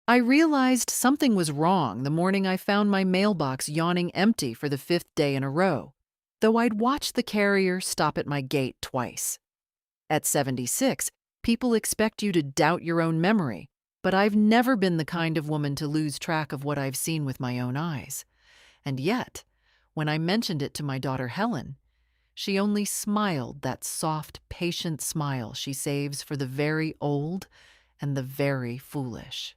I realized something was wrong the morning I found my mailbox yawning empty for the fifth day in a row, though I'd watched the carrier stop at my gate twice. At 76, people expect you to doubt your own memory, but I've never been the kind of woman to lose track of what I've seen with my own eyes. And yet, when I mentioned it to my daughter Helen, she only smiled that soft, patient smile she saves for the very old and the very foolish.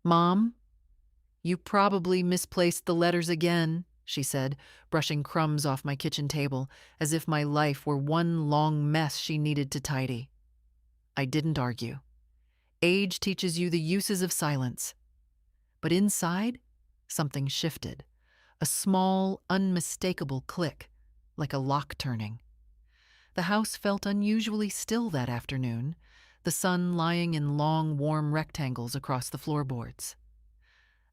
"Mom, you probably misplaced the letters again," she said, brushing crumbs off my kitchen table, as if my life were one long mess she needed to tidy. I didn't argue. Age teaches you the uses of silence. But inside, something shifted. A small, unmistakable click, like a lock turning. The house felt unusually still that afternoon, the sun lying in long, warm rectangles across the floorboards.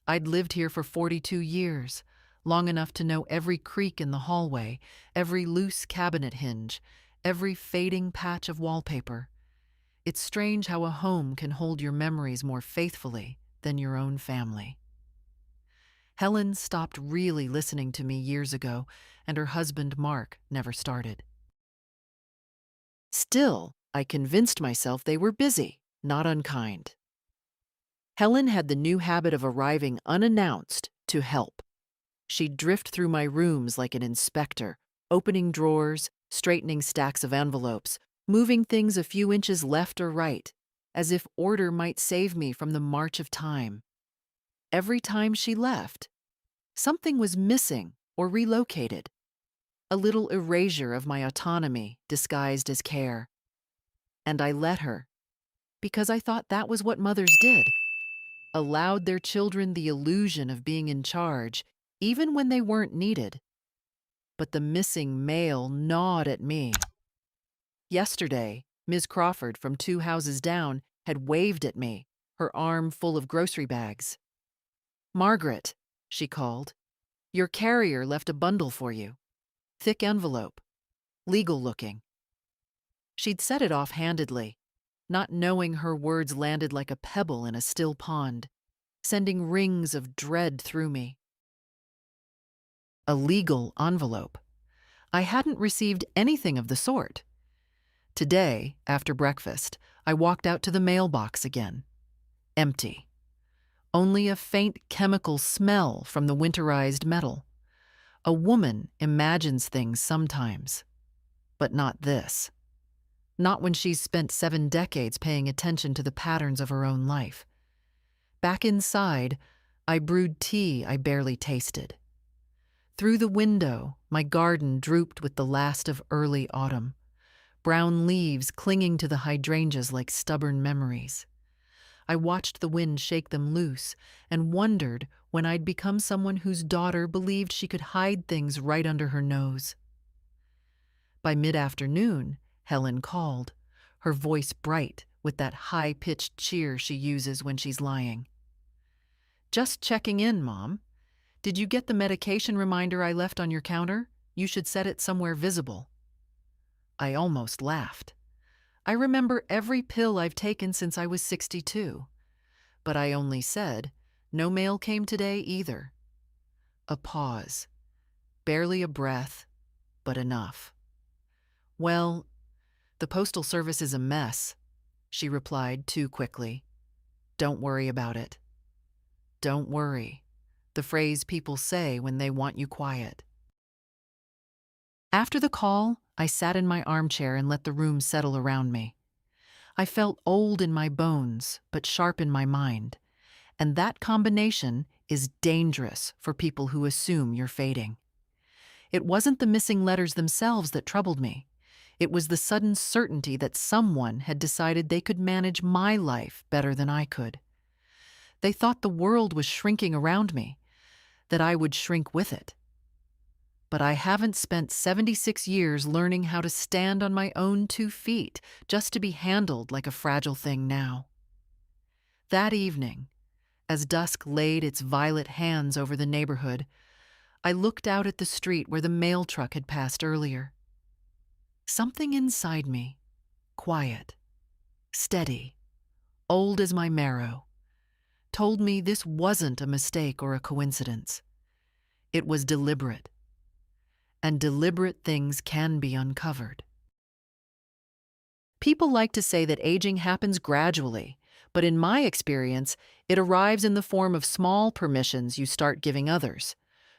I'd lived here for 42 years, long enough to know every creak in the hallway, every loose cabinet hinge, every fading patch of wallpaper. It's strange how a home can hold your memories more faithfully than your own family. Helen stopped really listening to me years ago, and her husband, Mark, never started. Still, I convinced myself they were busy, not unkind. Helen had the new habit of arriving unannounced to help. She'd drift through my rooms like an inspector, opening drawers, straightening stacks of envelopes, moving things a few inches left or right, as if order might save me from the march of time. Every time she left, something was missing or relocated, a little erasure of my autonomy disguised as care. And I let her, because I thought that was what mothers did, allowed their children the illusion of being in charge, even when they weren't needed. But the missing mail gnawed at me. Yesterday, Ms. Crawford from 2 houses down had waved at me, her arm full of grocery bags. "Margaret," she called, "your carrier left a bundle for you. Thick envelope. Legal looking." She'd said it offhandedly, not knowing her words landed like a pebble in a still pond, sending rings of dread through me. A legal envelope. I hadn't received anything of the sort. Today, after breakfast, I walked out to the mailbox again. Empty. Only a faint chemical smell from the winterized metal. A woman imagines things sometimes, but not this. Not when she's spent 7 decades paying attention to the patterns of her own life. Back inside, I brewed tea I barely tasted. Through the window, my garden drooped with the last of early autumn, brown leaves clinging to the hydrangeas like stubborn memories. I watched the wind shake them loose and wondered when I'd become someone whose daughter believed she could hide things right under her nose. By mid-afternoon, Helen called, her voice bright with that high-pitched cheer she uses when she's lying. "Just checking in, Mom. Did you get the medication reminder I left on your counter? You should set it somewhere visible." I almost laughed. I remember every pill I've taken since I was 62. But I only said, "No mail came today either." A pause. Barely a breath, but enough. "Well, the Postal Service is a mess," she replied too quickly. "Don't worry about it." Don't worry. The phrase people say when they want you quiet. After the call, I sat in my armchair and let the room settle around me. I felt old in my bones, but sharp in my mind. And that combination is dangerous for people who assume you're fading. It wasn't the missing letters themselves that troubled me. It was the sudden certainty that someone had decided they could manage my life better than I could. They thought the world was shrinking around me, that I would shrink with it. But I haven't spent 76 years learning how to stand on my own 2 feet just to be handled like a fragile thing now. That evening, as dusk laid its violet hands over the neighborhood, I looked out at the street where the mail truck had passed earlier. Something inside me, quiet, steady, old as my marrow, told me this wasn't a mistake or a coincidence. It was deliberate, and deliberate things can be uncovered. People like to say that aging happens gradually, but in my experience, it arrives in the form of small permissions you start giving others.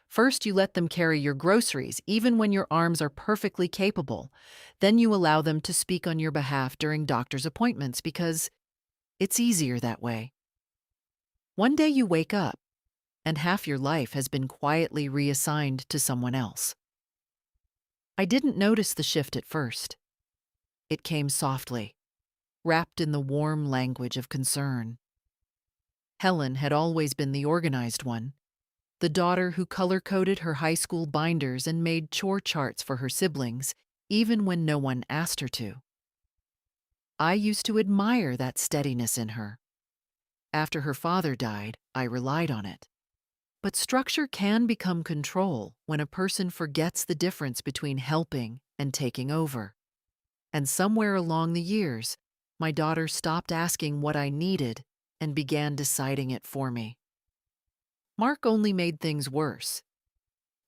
First, you let them carry your groceries, even when your arms are perfectly capable. Then you allow them to speak on your behalf during doctor's appointments because it's easier that way. One day you wake up, and half your life has been quietly reassigned to someone else. I didn't notice the shift at first. It came softly, wrapped in the warm language of concern. Helen had always been the organized one, the daughter who color-coded her high school binders and made chore charts for her siblings, even when no one asked her to. I used to admire that steadiness in her. After her father died, I relied on it. But structure can become control when a person forgets the difference between helping and taking over. And somewhere along the years, my daughter stopped asking what I needed and began deciding it for me. Mark only made things worse.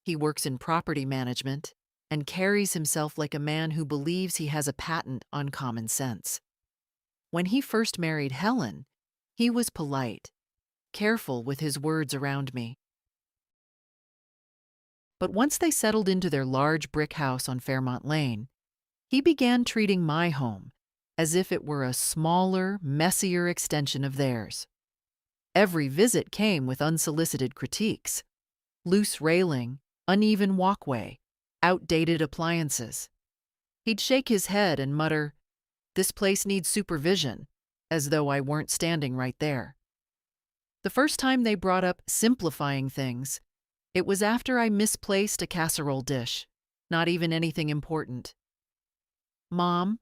He works in property management and carries himself like a man who believes he has a patent on common sense. When he first married Helen, he was polite, careful with his words around me. But once they settled into their large brick house on Fairmont Lane, he began treating my home as if it were a smaller, messier extension of theirs. Every visit came with unsolicited critiques: loose railing, uneven walkway, outdated appliances. He'd shake his head and mutter, "This place needs supervision," as though I weren't standing right there. The first time they brought up simplifying things, it was after I misplaced a casserole dish, not even anything important. "Mom,"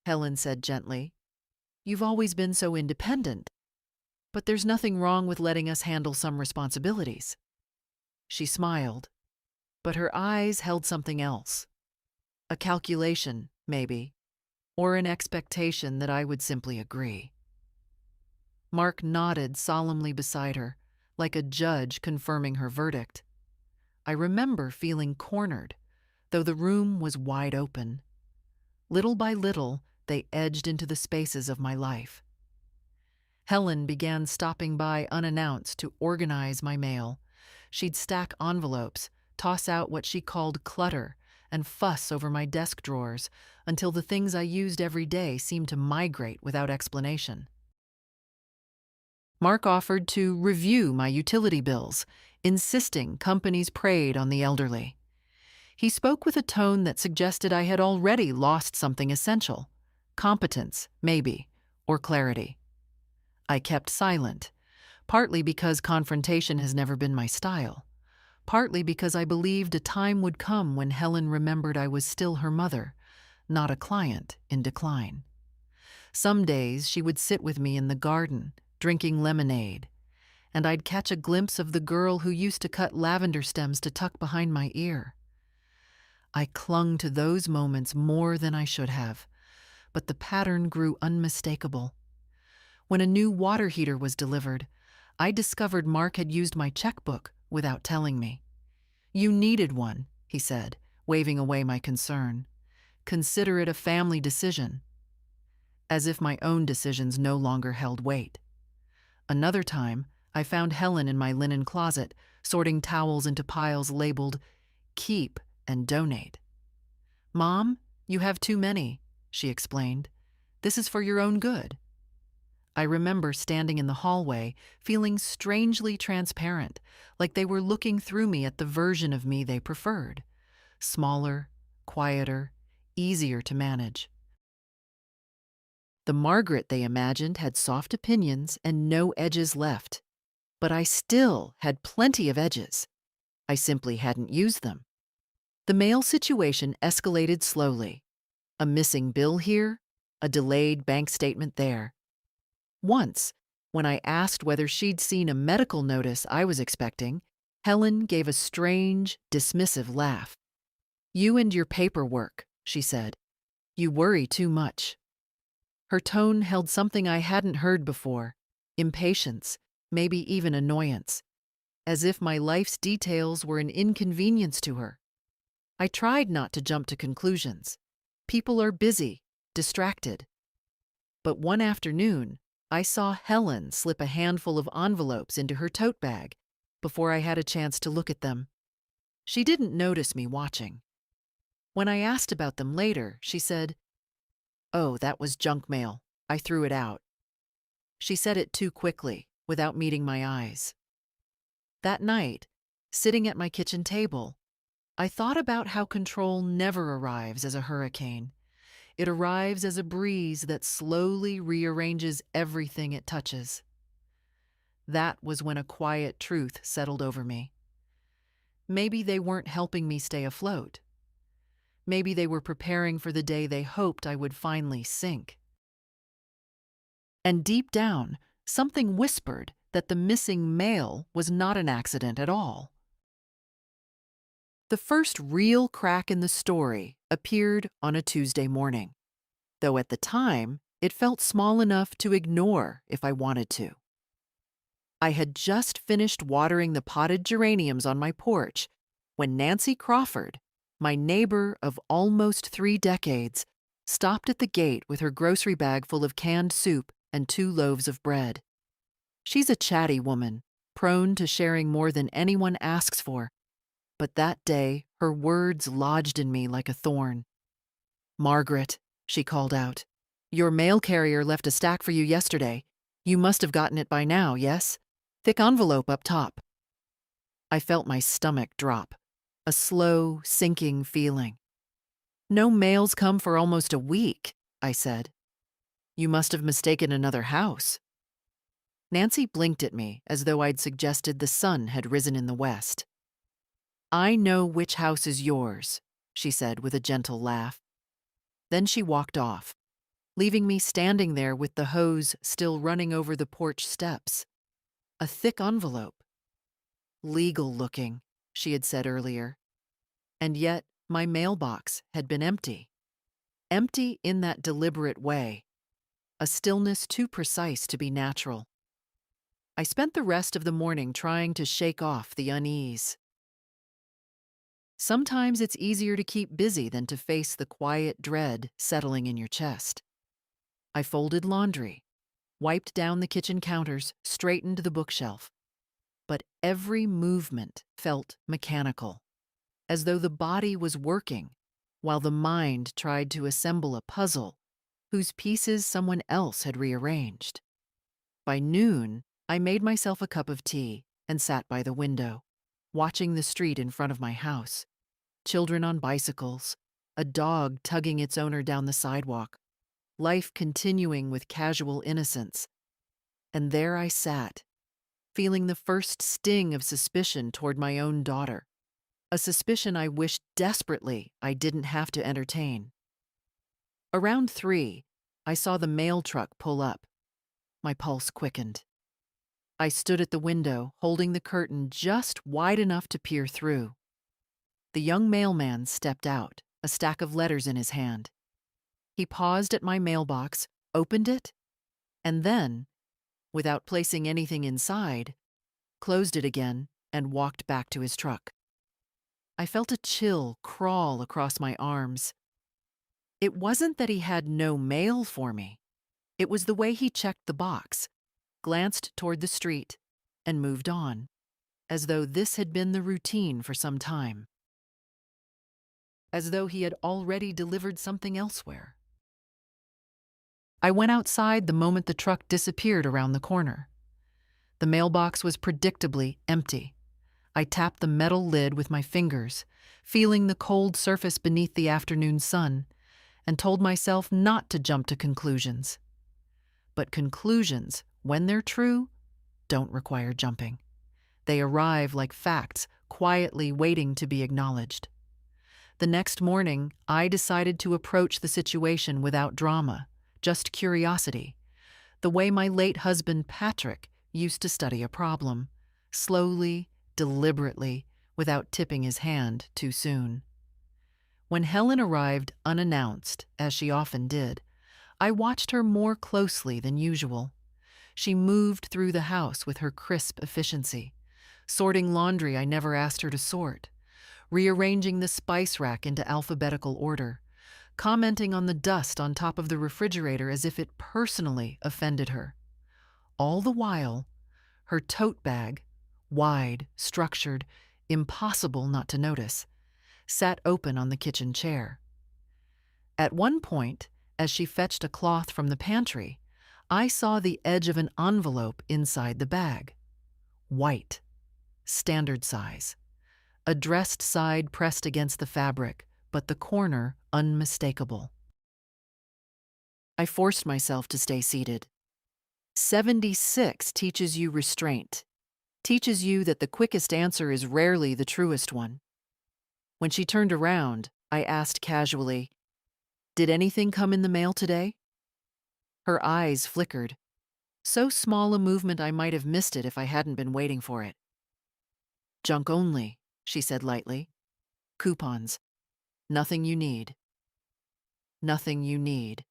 Helen said gently, "you've always been so independent, but there's nothing wrong with letting us handle some responsibilities." She smiled, but her eyes held something else. A calculation, maybe, or an expectation that I would simply agree. Mark nodded solemnly beside her, like a judge confirming her verdict. I remember feeling cornered, though the room was wide open. Little by little, they edged into the spaces of my life. Helen began stopping by unannounced to organize my mail. She'd stack envelopes, toss out what she called clutter, and fuss over my desk drawers until the things I used every day seemed to migrate without explanation. Mark offered to review my utility bills, insisting companies preyed on the elderly. He spoke with a tone that suggested I had already lost something essential: competence, maybe, or clarity. I kept silent, partly because confrontation has never been my style, partly because I believed a time would come when Helen remembered I was still her mother, not a client in decline. Some days she would sit with me in the garden, drinking lemonade, and I'd catch a glimpse of the girl who used to cut lavender stems to tuck behind my ear. I clung to those moments more than I should have, but the pattern grew unmistakable. When a new water heater was delivered, I discovered Mark had used my checkbook without telling me. "You needed one," he said, waving away my concern. "Consider it a family decision." As if my own decisions no longer held weight. Another time, I found Helen in my linen closet, sorting towels into piles labeled "Keep" and "Donate." "Mom, you have too many," she explained. "This is for your own good." I remember standing in the hallway, feeling strangely transparent, like they were looking through me at the version of me they preferred. Smaller, quieter, easier to manage. The Margaret they imagined had soft opinions and no edges left. But I still had plenty of edges. I simply hadn't used them. The mail situation escalated slowly. A missing bill here, a delayed bank statement there. Once, when I asked whether she'd seen a medical notice I was expecting, Helen gave a strange, dismissive laugh. "You and your paperwork," she said. "You worry too much." Her tone held something I hadn't heard before: impatience, maybe even annoyance, as if my life's details were an inconvenience to her. I tried not to jump to conclusions. People are busy, distracted. But one afternoon, I saw Helen slip a handful of envelopes into her tote bag before I had a chance to look at them. She didn't notice me watching. When I asked about them later, she said, "Oh, that was junk mail. I threw it out." She said it too quickly, without meeting my eyes. That night, sitting at my kitchen table, I thought about how control never arrives as a hurricane. It arrives as a breeze that slowly rearranges everything it touches. That was when a quiet truth settled over me. Maybe they weren't helping me stay afloat. Maybe they were preparing for the day they hoped I would finally sink. And deep down, something whispered that the missing mail was not an accident at all. The first real crack in the story appeared on a Tuesday morning, though at the time it felt small enough to ignore if I wanted to. I had just finished watering the potted geraniums on my porch when Nancy Crawford, my neighbor of almost 3 decades, stopped at the gate with her grocery bag full of canned soup and 2 loaves of bread. She's a chatty woman, prone to sharing more than anyone asks for, but that day her words lodged in me like a thorn. "Margaret," she called out, "your mail carrier left a stack for you yesterday. You must have gotten it by now, yes? Thick envelope up top." I felt my stomach drop, a slow, sinking feeling. "No mail's come for almost a week," I said. "You must have mistaken another house." Nancy blinked at me as though I'd suggested the sun had risen in the west. "I know which house is yours," she said with a gentle laugh. Then she walked off, leaving me standing there with the hose still running over the porch steps. A thick envelope. Legal looking, she had said earlier. And yet, my mailbox had been empty. Empty in that deliberate way, a stillness too precise to be natural. I spent the rest of the morning trying to shake off the unease. Sometimes it's easier to keep busy than to face the quiet dread settling in your chest. I folded laundry, wiped down the kitchen counters, straightened the bookshelf. But every movement felt mechanical, as though the body was working while the mind tried to assemble a puzzle whose pieces someone else had rearranged. By noon, I made myself a cup of tea and sat by the window, watching the street in front of my house. Children on bicycles, a dog tugging its owner down the sidewalk, life continuing with casual innocence. And there I sat, feeling the first sting of suspicion toward my own daughter, a suspicion I wished desperately I didn't have to entertain. Around 3, I saw the mail truck pull up. My pulse quickened. I stood at the window, holding the curtain just wide enough to peer through. The young mailman stepped out, a stack of letters in his hand. He paused at my mailbox, opened it, and then, without placing anything inside, closed it again and walked back to his truck. I felt a chill crawl across my arms. It wasn't that he had no mail for me. It was the way he checked the box, glanced toward the street, and moved on, as though this had been the routine for some time. As though he had already delivered something elsewhere. I went outside the moment the truck disappeared around the corner. The mailbox was predictably empty. I tapped the metal lid with my fingers, feeling the cold surface beneath the afternoon sun, and told myself not to jump to conclusions. But conclusions, when they're true, don't require jumping. They arrive like facts, quietly waiting to be acknowledged. The next morning, I decided to approach the situation without drama, just curiosity, the way my late husband Patrick used to study a problem, slowly, deliberately, without tipping his hand too soon. When Helen arrived unannounced, as she often did, I watched her more closely than usual. She moved through the house with her crisp efficiency, sorting laundry I never asked her to sort, rearranging the spice rack into alphabetical order, commenting on the dust on top of the refrigerator as if it personally offended her. All the while, her tote bag, wide, structured, impossible not to notice, sat open on the kitchen chair. At one point, as she fetched a cloth from the pantry, I saw the edge of an envelope inside the bag. White, standard size. Addressed side pressed against the fabric, but the corner unmistakable. I forced myself to stay seated. 76 teaches you restraint, teaches you that the quickest answer is rarely the truest one. When she turned around, I asked casually, "Did anything come in the mail today?" Her eyes flickered. So small a movement I might have missed it if I hadn't been waiting for it. "Junk only," she said lightly. "Coupons. Nothing you need. Nothing you need."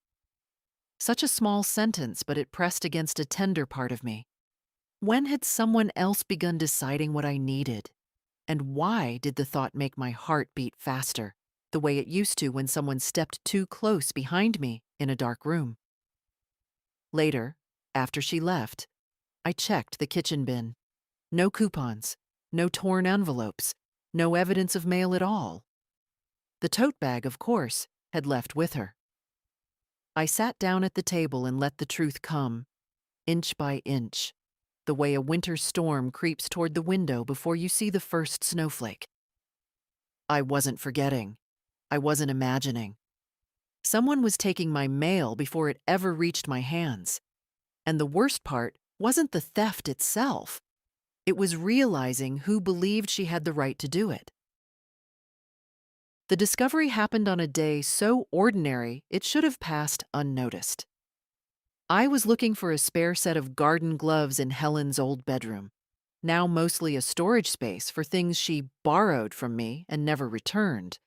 Such a small sentence, but it pressed against a tender part of me. When had someone else begun deciding what I needed? And why did the thought make my heart beat faster, the way it used to when someone stepped too close behind me in a dark room? Later, after she left, I checked the kitchen bin. No coupons, no torn envelopes, no evidence of mail at all. The tote bag, of course, had left with her. I sat down at the table and let the truth come, inch by inch, the way a winter storm creeps toward the window before you see the first snowflake. I wasn't forgetting. I wasn't imagining. Someone was taking my mail before it ever reached my hands. And the worst part wasn't the theft itself. It was realizing who believed she had the right to do it. The discovery happened on a day so ordinary it should have passed unnoticed. I was looking for a spare set of garden gloves in Helen's old bedroom, now mostly a storage space for things she borrowed from me and never returned,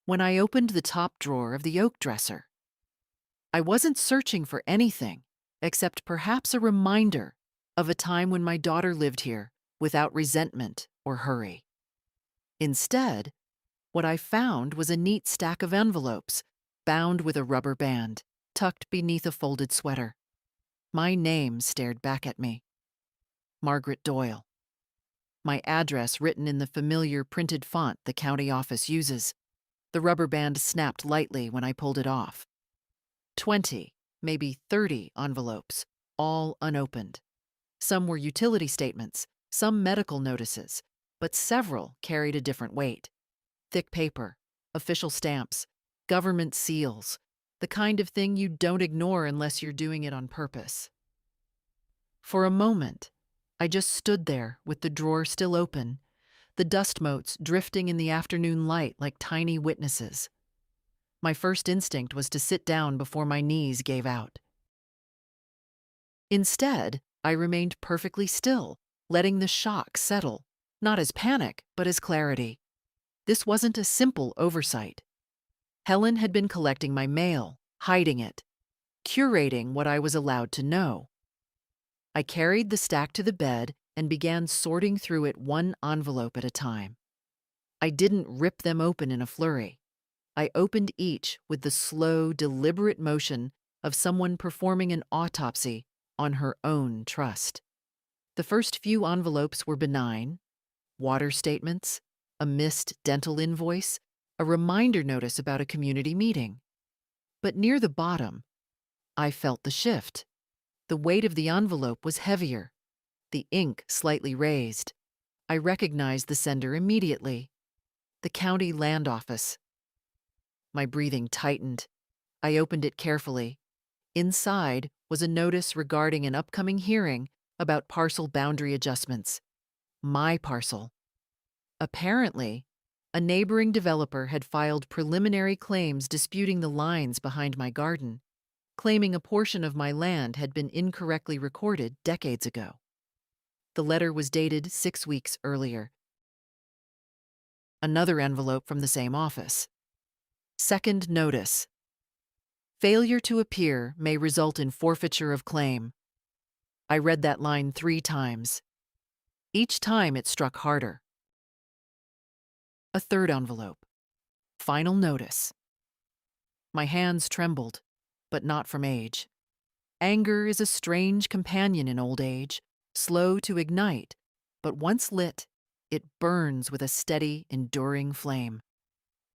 when I opened the top drawer of the oak dresser. I wasn't searching for anything, except perhaps a reminder of a time when my daughter lived here without resentment or hurry. Instead, what I found was a neat stack of envelopes, bound with a rubber band, tucked beneath a folded sweater. My name stared back at me. Margaret Doyle. My address written in the familiar printed font the county office uses. The rubber band snapped lightly when I pulled it off. 20, maybe 30 envelopes, all unopened. Some were utility statements, some medical notices, but several carried a different weight. Thick paper, official stamps, government seals, the kind of thing you don't ignore unless you're doing it on purpose. For a moment, I just stood there with the drawer still open, the dust motes drifting in the afternoon light like tiny witnesses. My first instinct was to sit down before my knees gave out. Instead, I remained perfectly still, letting the shock settle, not as panic, but as clarity. This wasn't a simple oversight. Helen had been collecting my mail, hiding it, curating what I was allowed to know. I carried the stack to the bed and began sorting through it one envelope at a time. I didn't rip them open in a flurry. I opened each with the slow, deliberate motion of someone performing an autopsy on her own trust. The first few envelopes were benign: water statements, a missed dental invoice, a reminder notice about a community meeting. But near the bottom, I felt the shift. The weight of the envelope was heavier, the ink slightly raised. I recognized the sender immediately: the county land office. My breathing tightened. I opened it carefully. Inside was a notice regarding an upcoming hearing about parcel boundary adjustments. My parcel. Apparently, a neighboring developer had filed preliminary claims disputing the lines behind my garden, claiming a portion of my land had been incorrectly recorded decades ago. The letter was dated 6 weeks earlier. Another envelope from the same office. Second notice. Failure to appear may result in forfeiture of claim. I read that line 3 times. Each time it struck harder. A third envelope. Final notice. My hands trembled, but not from age. Anger is a strange companion in old age, slow to ignite, but once lit, it burns with a steady, enduring flame.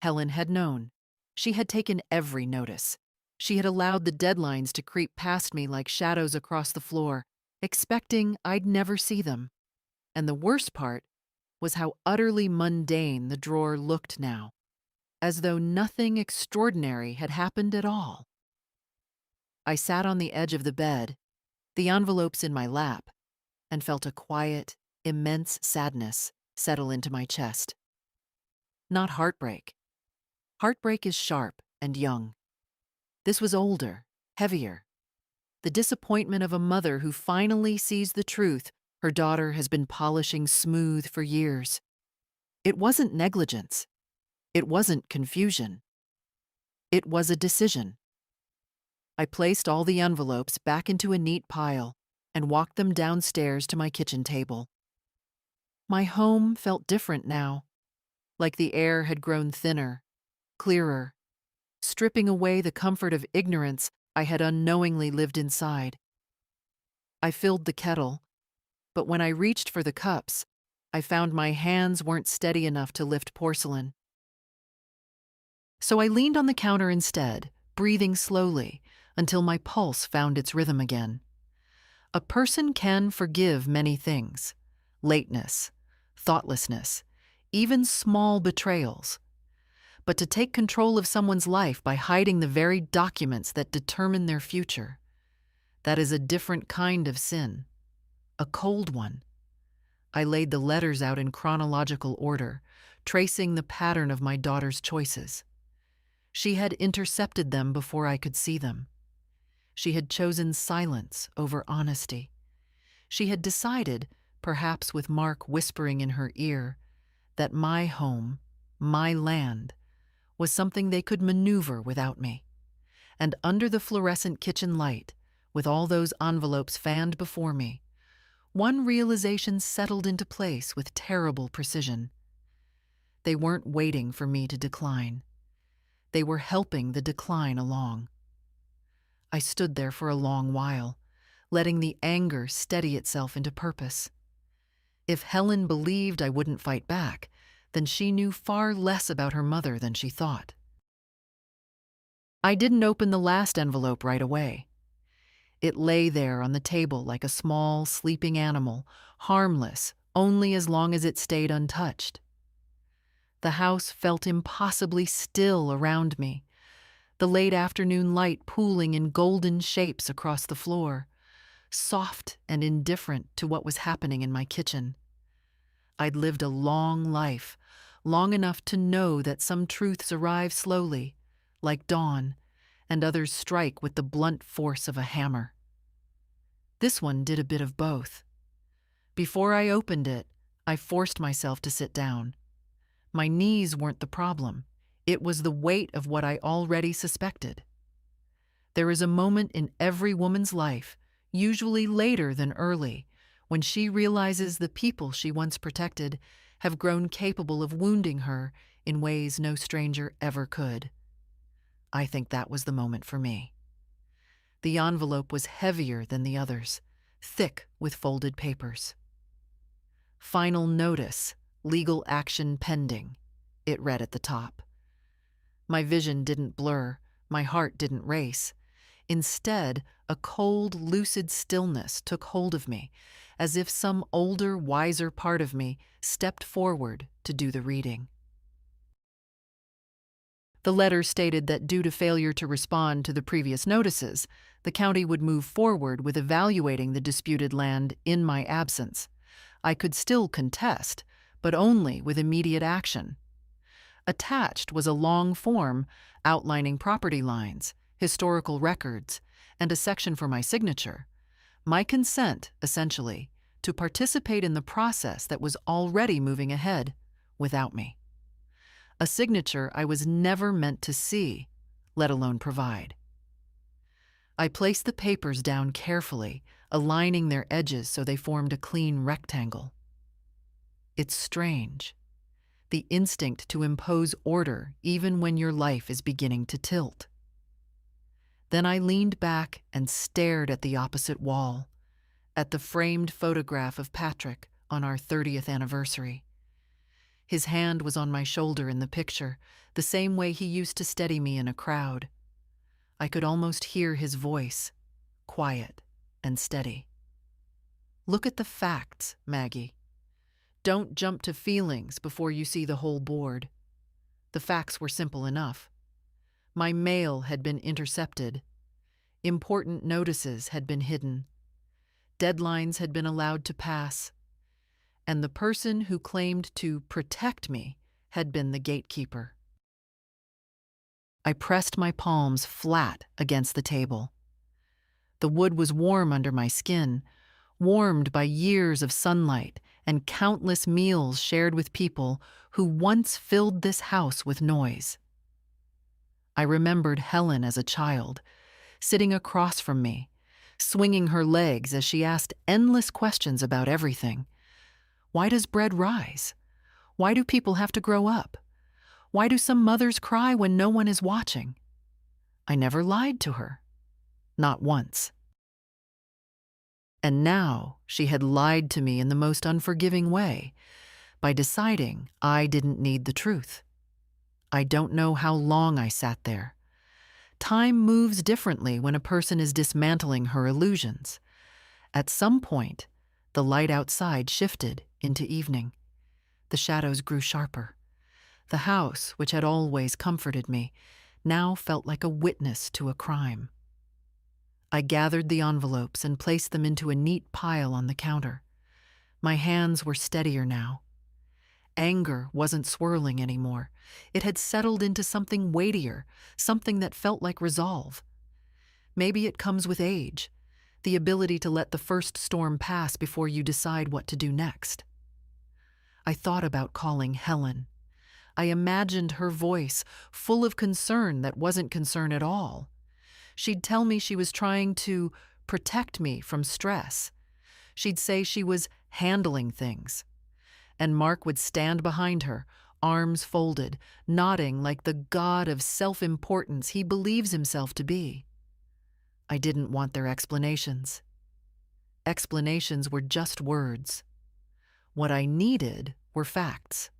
Helen had known. She had taken every notice. She had allowed the deadlines to creep past me like shadows across the floor, expecting I'd never see them. And the worst part was how utterly mundane the drawer looked now, as though nothing extraordinary had happened at all. I sat on the edge of the bed, the envelopes in my lap, and felt a quiet, immense sadness settle into my chest. Not heartbreak. Heartbreak is sharp and young. This was older, heavier. The disappointment of a mother who finally sees the truth her daughter has been polishing smooth for years. It wasn't negligence. It wasn't confusion. It was a decision. I placed all the envelopes back into a neat pile and walked them downstairs to my kitchen table. My home felt different now, like the air had grown thinner, clearer, stripping away the comfort of ignorance I had unknowingly lived inside. I filled the kettle, but when I reached for the cups, I found my hands weren't steady enough to lift porcelain. So I leaned on the counter instead, breathing slowly until my pulse found its rhythm again. A person can forgive many things: lateness, thoughtlessness, even small betrayals. But to take control of someone's life by hiding the very documents that determine their future, that is a different kind of sin, a cold one. I laid the letters out in chronological order, tracing the pattern of my daughter's choices. She had intercepted them before I could see them. She had chosen silence over honesty. She had decided, perhaps with Mark whispering in her ear, that my home, my land, was something they could maneuver without me. And under the fluorescent kitchen light, with all those envelopes fanned before me, one realization settled into place with terrible precision. They weren't waiting for me to decline. They were helping the decline along. I stood there for a long while, letting the anger steady itself into purpose. If Helen believed I wouldn't fight back, then she knew far less about her mother than she thought. I didn't open the last envelope right away. It lay there on the table like a small, sleeping animal, harmless only as long as it stayed untouched. The house felt impossibly still around me, the late afternoon light pooling in golden shapes across the floor, soft and indifferent to what was happening in my kitchen. I'd lived a long life, long enough to know that some truths arrive slowly, like dawn, and others strike with the blunt force of a hammer. This one did a bit of both. Before I opened it, I forced myself to sit down. My knees weren't the problem. It was the weight of what I already suspected. There is a moment in every woman's life, usually later than early, when she realizes the people she once protected have grown capable of wounding her in ways no stranger ever could. I think that was the moment for me. The envelope was heavier than the others, thick with folded papers. Final notice, legal action pending, it read at the top. My vision didn't blur, my heart didn't race. Instead, a cold, lucid stillness took hold of me, as if some older, wiser part of me stepped forward to do the reading. The letter stated that due to failure to respond to the previous notices, the county would move forward with evaluating the disputed land in my absence. I could still contest, but only with immediate action. Attached was a long form outlining property lines, historical records, and a section for my signature. My consent, essentially, to participate in the process that was already moving ahead without me. A signature I was never meant to see, let alone provide. I placed the papers down carefully, aligning their edges so they formed a clean rectangle. It's strange, the instinct to impose order even when your life is beginning to tilt. Then I leaned back and stared at the opposite wall, at the framed photograph of Patrick on our 30th anniversary. His hand was on my shoulder in the picture, the same way he used to steady me in a crowd. I could almost hear his voice, quiet and steady. Look at the facts, Maggie. Don't jump to feelings before you see the whole board. The facts were simple enough. My mail had been intercepted. Important notices had been hidden. Deadlines had been allowed to pass. And the person who claimed to protect me had been the gatekeeper. I pressed my palms flat against the table. The wood was warm under my skin, warmed by years of sunlight and countless meals shared with people who once filled this house with noise. I remembered Helen as a child, sitting across from me, swinging her legs as she asked endless questions about everything. Why does bread rise? Why do people have to grow up? Why do some mothers cry when no one is watching? I never lied to her. Not once. And now she had lied to me in the most unforgiving way, by deciding I didn't need the truth. I don't know how long I sat there. Time moves differently when a person is dismantling her illusions. At some point, the light outside shifted into evening. The shadows grew sharper. The house, which had always comforted me, now felt like a witness to a crime. I gathered the envelopes and placed them into a neat pile on the counter. My hands were steadier now. Anger wasn't swirling anymore. It had settled into something weightier, something that felt like resolve. Maybe it comes with age, the ability to let the first storm pass before you decide what to do next. I thought about calling Helen. I imagined her voice, full of concern that wasn't concern at all. She'd tell me she was trying to protect me from stress. She'd say she was handling things. And Mark would stand behind her, arms folded, nodding like the god of self-importance he believes himself to be. I didn't want their explanations. Explanations were just words. What I needed were facts.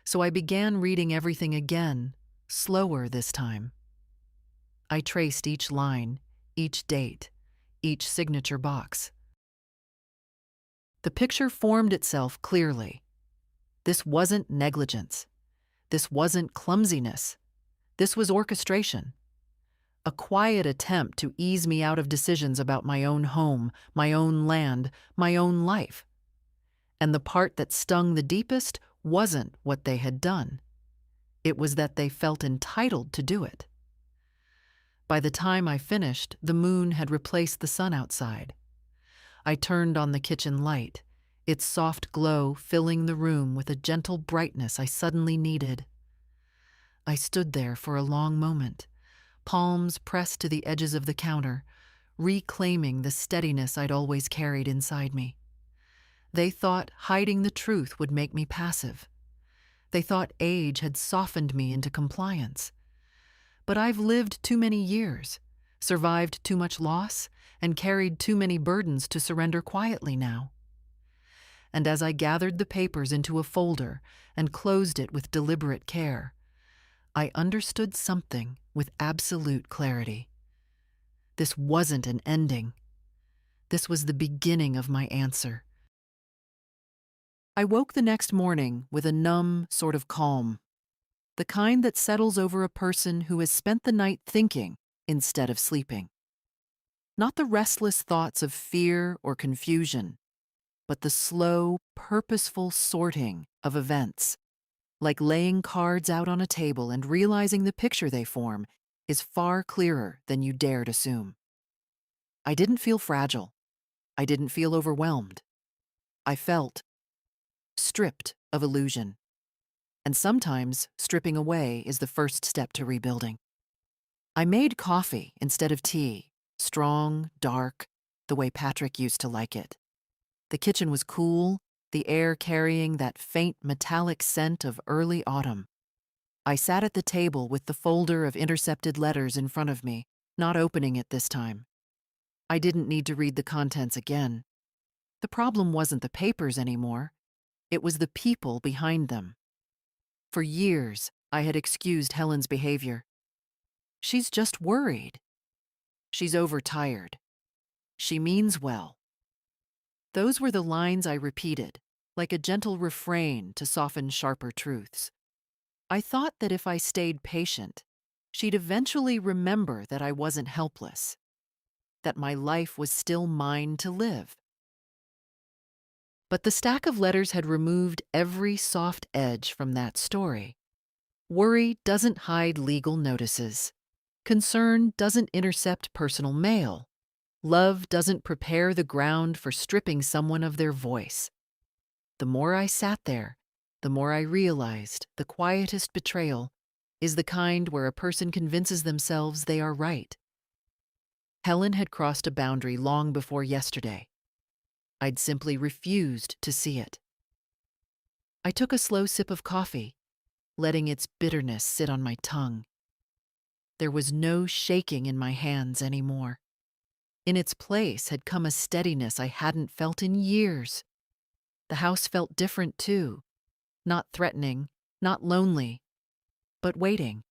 So I began reading everything again, slower this time. I traced each line, each date, each signature box. The picture formed itself clearly. This wasn't negligence. This wasn't clumsiness. This was orchestration. A quiet attempt to ease me out of decisions about my own home, my own land, my own life. And the part that stung the deepest wasn't what they had done. It was that they felt entitled to do it. By the time I finished, the moon had replaced the sun outside. I turned on the kitchen light, its soft glow filling the room with a gentle brightness I suddenly needed. I stood there for a long moment, palms pressed to the edges of the counter, reclaiming the steadiness I'd always carried inside me. They thought hiding the truth would make me passive. They thought age had softened me into compliance. But I've lived too many years, survived too much loss, and carried too many burdens to surrender quietly now. And as I gathered the papers into a folder and closed it with deliberate care, I understood something with absolute clarity. This wasn't an ending. This was the beginning of my answer. I woke the next morning with a numb sort of calm, the kind that settles over a person who has spent the night thinking instead of sleeping. Not the restless thoughts of fear or confusion, but the slow, purposeful sorting of events, like laying cards out on a table and realizing the picture they form is far clearer than you dared assume. I didn't feel fragile. I didn't feel overwhelmed. I felt stripped of illusion. And sometimes stripping away is the first step to rebuilding. I made coffee instead of tea, strong, dark, the way Patrick used to like it. The kitchen was cool, the air carrying that faint metallic scent of early autumn. I sat at the table with the folder of intercepted letters in front of me, not opening it this time. I didn't need to read the contents again. The problem wasn't the papers anymore. It was the people behind them. For years, I had excused Helen's behavior. She's just worried. She's overtired. She means well. Those were the lines I repeated, like a gentle refrain to soften sharper truths. I thought that if I stayed patient, she'd eventually remember that I wasn't helpless, that my life was still mine to live. But the stack of letters had removed every soft edge from that story. Worry doesn't hide legal notices. Concern doesn't intercept personal mail. Love doesn't prepare the ground for stripping someone of their voice. The more I sat there, the more I realized the quietest betrayal is the kind where a person convinces themselves they are right. Helen had crossed a boundary long before yesterday. I'd simply refused to see it. I took a slow sip of coffee, letting its bitterness sit on my tongue. There was no shaking in my hands anymore. In its place had come a steadiness I hadn't felt in years. The house felt different too, not threatening, not lonely, but waiting,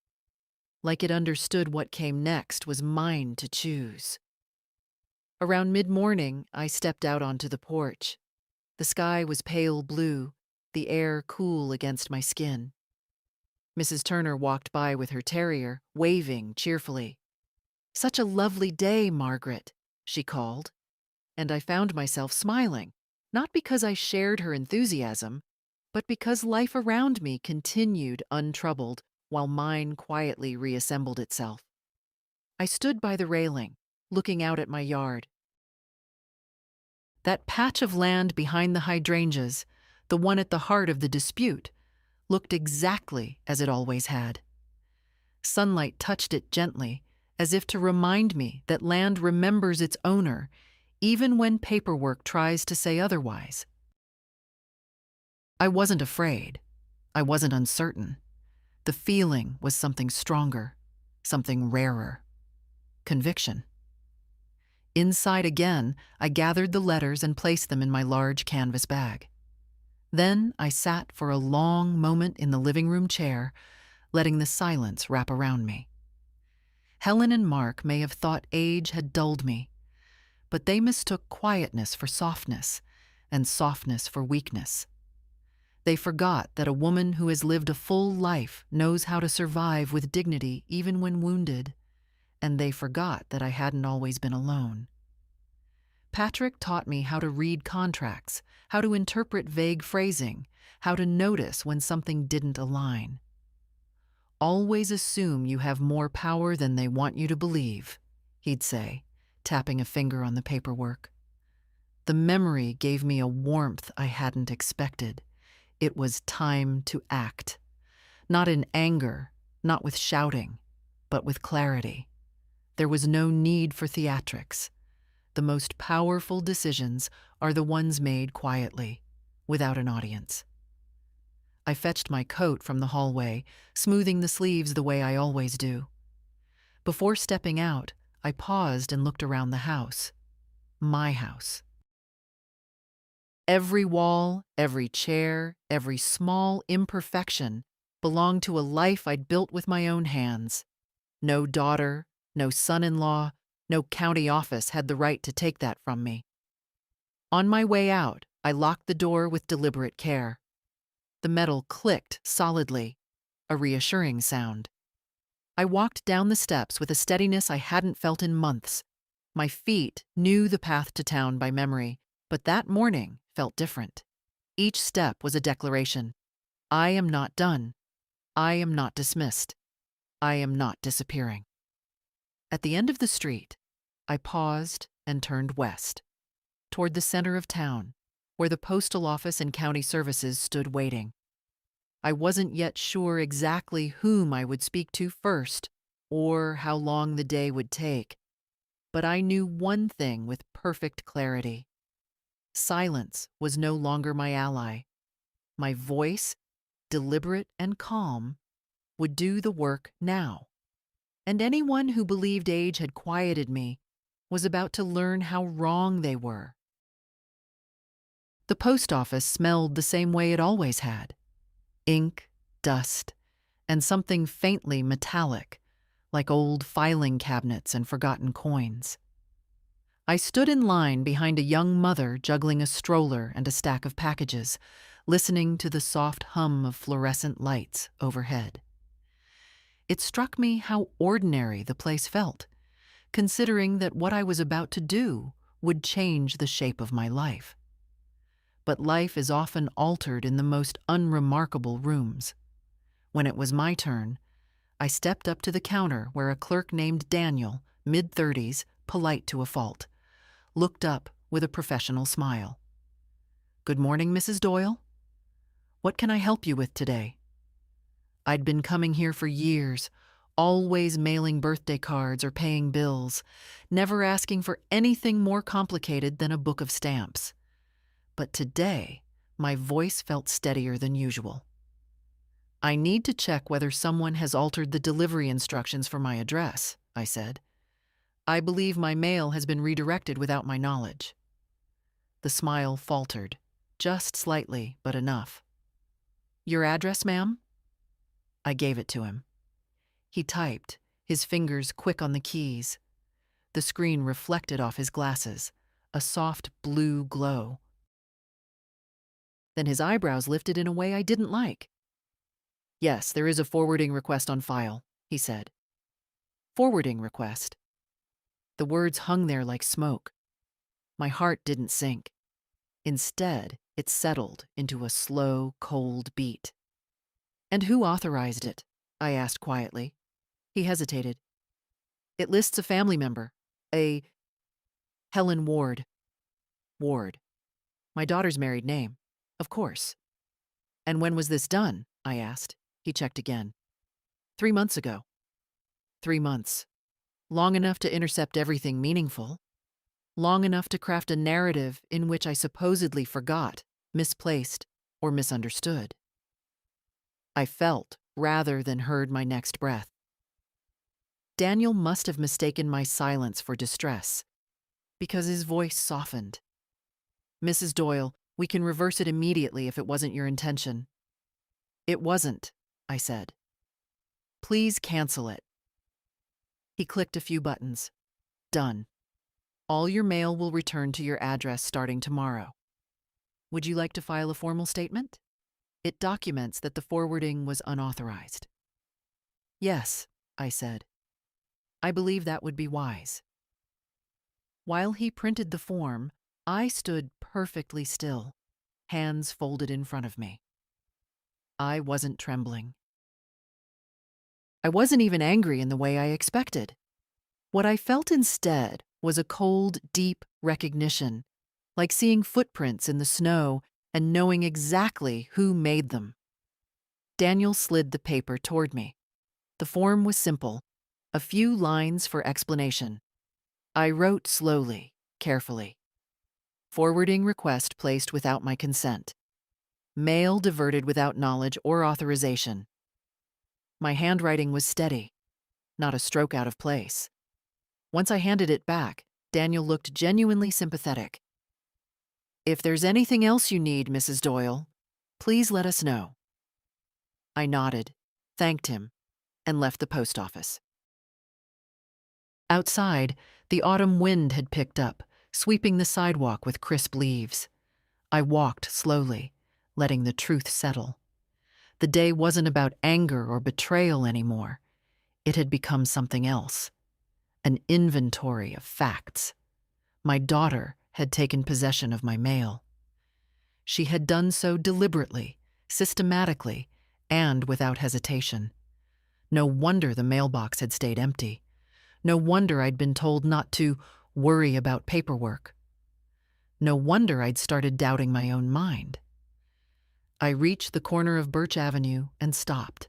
like it understood what came next was mine to choose. Around mid-morning, I stepped out onto the porch. The sky was pale blue, the air cool against my skin. Mrs. Turner walked by with her terrier, waving cheerfully. "Such a lovely day, Margaret," she called, and I found myself smiling, not because I shared her enthusiasm, but because life around me continued untroubled while mine quietly reassembled itself. I stood by the railing, looking out at my yard. That patch of land behind the hydrangeas, the one at the heart of the dispute, looked exactly as it always had. Sunlight touched it gently, as if to remind me that land remembers its owner, even when paperwork tries to say otherwise. I wasn't afraid. I wasn't uncertain. The feeling was something stronger, something rarer. Conviction. Inside again, I gathered the letters and placed them in my large canvas bag. Then I sat for a long moment in the living room chair, letting the silence wrap around me. Helen and Mark may have thought age had dulled me, but they mistook quietness for softness, and softness for weakness. They forgot that a woman who has lived a full life knows how to survive with dignity even when wounded, and they forgot that I hadn't always been alone. Patrick taught me how to read contracts, how to interpret vague phrasing, how to notice when something didn't align. "Always assume you have more power than they want you to believe," he'd say, tapping a finger on the paperwork. The memory gave me a warmth I hadn't expected. It was time to act. Not in anger, not with shouting, but with clarity. There was no need for theatrics. The most powerful decisions are the ones made quietly, without an audience. I fetched my coat from the hallway, smoothing the sleeves the way I always do. Before stepping out, I paused and looked around the house. My house. Every wall, every chair, every small imperfection belonged to a life I'd built with my own hands. No daughter, no son-in-law, no county office had the right to take that from me. On my way out, I locked the door with deliberate care. The metal clicked solidly, a reassuring sound. I walked down the steps with a steadiness I hadn't felt in months. My feet knew the path to town by memory, but that morning felt different. Each step was a declaration. I am not done. I am not dismissed. I am not disappearing. At the end of the street, I paused and turned west, toward the center of town, where the postal office and county services stood waiting. I wasn't yet sure exactly whom I would speak to first, or how long the day would take. But I knew one thing with perfect clarity. Silence was no longer my ally. My voice, deliberate and calm, would do the work now. And anyone who believed age had quieted me was about to learn how wrong they were. The post office smelled the same way it always had: ink, dust, and something faintly metallic, like old filing cabinets and forgotten coins. I stood in line behind a young mother juggling a stroller and a stack of packages, listening to the soft hum of fluorescent lights overhead. It struck me how ordinary the place felt, considering that what I was about to do would change the shape of my life. But life is often altered in the most unremarkable rooms. When it was my turn, I stepped up to the counter where a clerk named Daniel, mid-30s, polite to a fault, looked up with a professional smile. "Good morning, Mrs. Doyle. What can I help you with today?" I'd been coming here for years, always mailing birthday cards or paying bills, never asking for anything more complicated than a book of stamps. But today, my voice felt steadier than usual. "I need to check whether someone has altered the delivery instructions for my address," I said. "I believe my mail has been redirected without my knowledge." The smile faltered, just slightly, but enough. "Your address, ma'am?" I gave it to him. He typed, his fingers quick on the keys. The screen reflected off his glasses, a soft blue glow. Then his eyebrows lifted in a way I didn't like. "Yes, there is a forwarding request on file," he said. "Forwarding request." The words hung there like smoke. My heart didn't sink. Instead, it settled into a slow, cold beat. "And who authorized it?" I asked quietly. He hesitated. "It lists a family member, a Helen Ward." Ward. My daughter's married name. Of course. "And when was this done?" I asked. He checked again. 3 months ago." 3 months. Long enough to intercept everything meaningful. Long enough to craft a narrative in which I supposedly forgot, misplaced, or misunderstood. I felt rather than heard my next breath. Daniel must have mistaken my silence for distress, because his voice softened. "Mrs. Doyle, we can reverse it immediately if it wasn't your intention." "It wasn't," I said. "Please cancel it." He clicked a few buttons. "Done. All your mail will return to your address starting tomorrow. Would you like to file a formal statement? It documents that the forwarding was unauthorized." "Yes," I said. "I believe that would be wise." While he printed the form, I stood perfectly still, hands folded in front of me. I wasn't trembling. I wasn't even angry in the way I expected. What I felt instead was a cold, deep recognition, like seeing footprints in the snow and knowing exactly who made them. Daniel slid the paper toward me. The form was simple, a few lines for explanation. I wrote slowly, carefully. "Forwarding request placed without my consent. Mail diverted without knowledge or authorization." My handwriting was steady, not a stroke out of place. Once I handed it back, Daniel looked genuinely sympathetic. "If there's anything else you need, Mrs. Doyle, please let us know." I nodded, thanked him, and left the post office. Outside, the autumn wind had picked up, sweeping the sidewalk with crisp leaves. I walked slowly, letting the truth settle. The day wasn't about anger or betrayal anymore. It had become something else. An inventory of facts. My daughter had taken possession of my mail. She had done so deliberately, systematically, and without hesitation. No wonder the mailbox had stayed empty. No wonder I'd been told not to worry about paperwork. No wonder I'd started doubting my own mind. I reached the corner of Birch Avenue and stopped.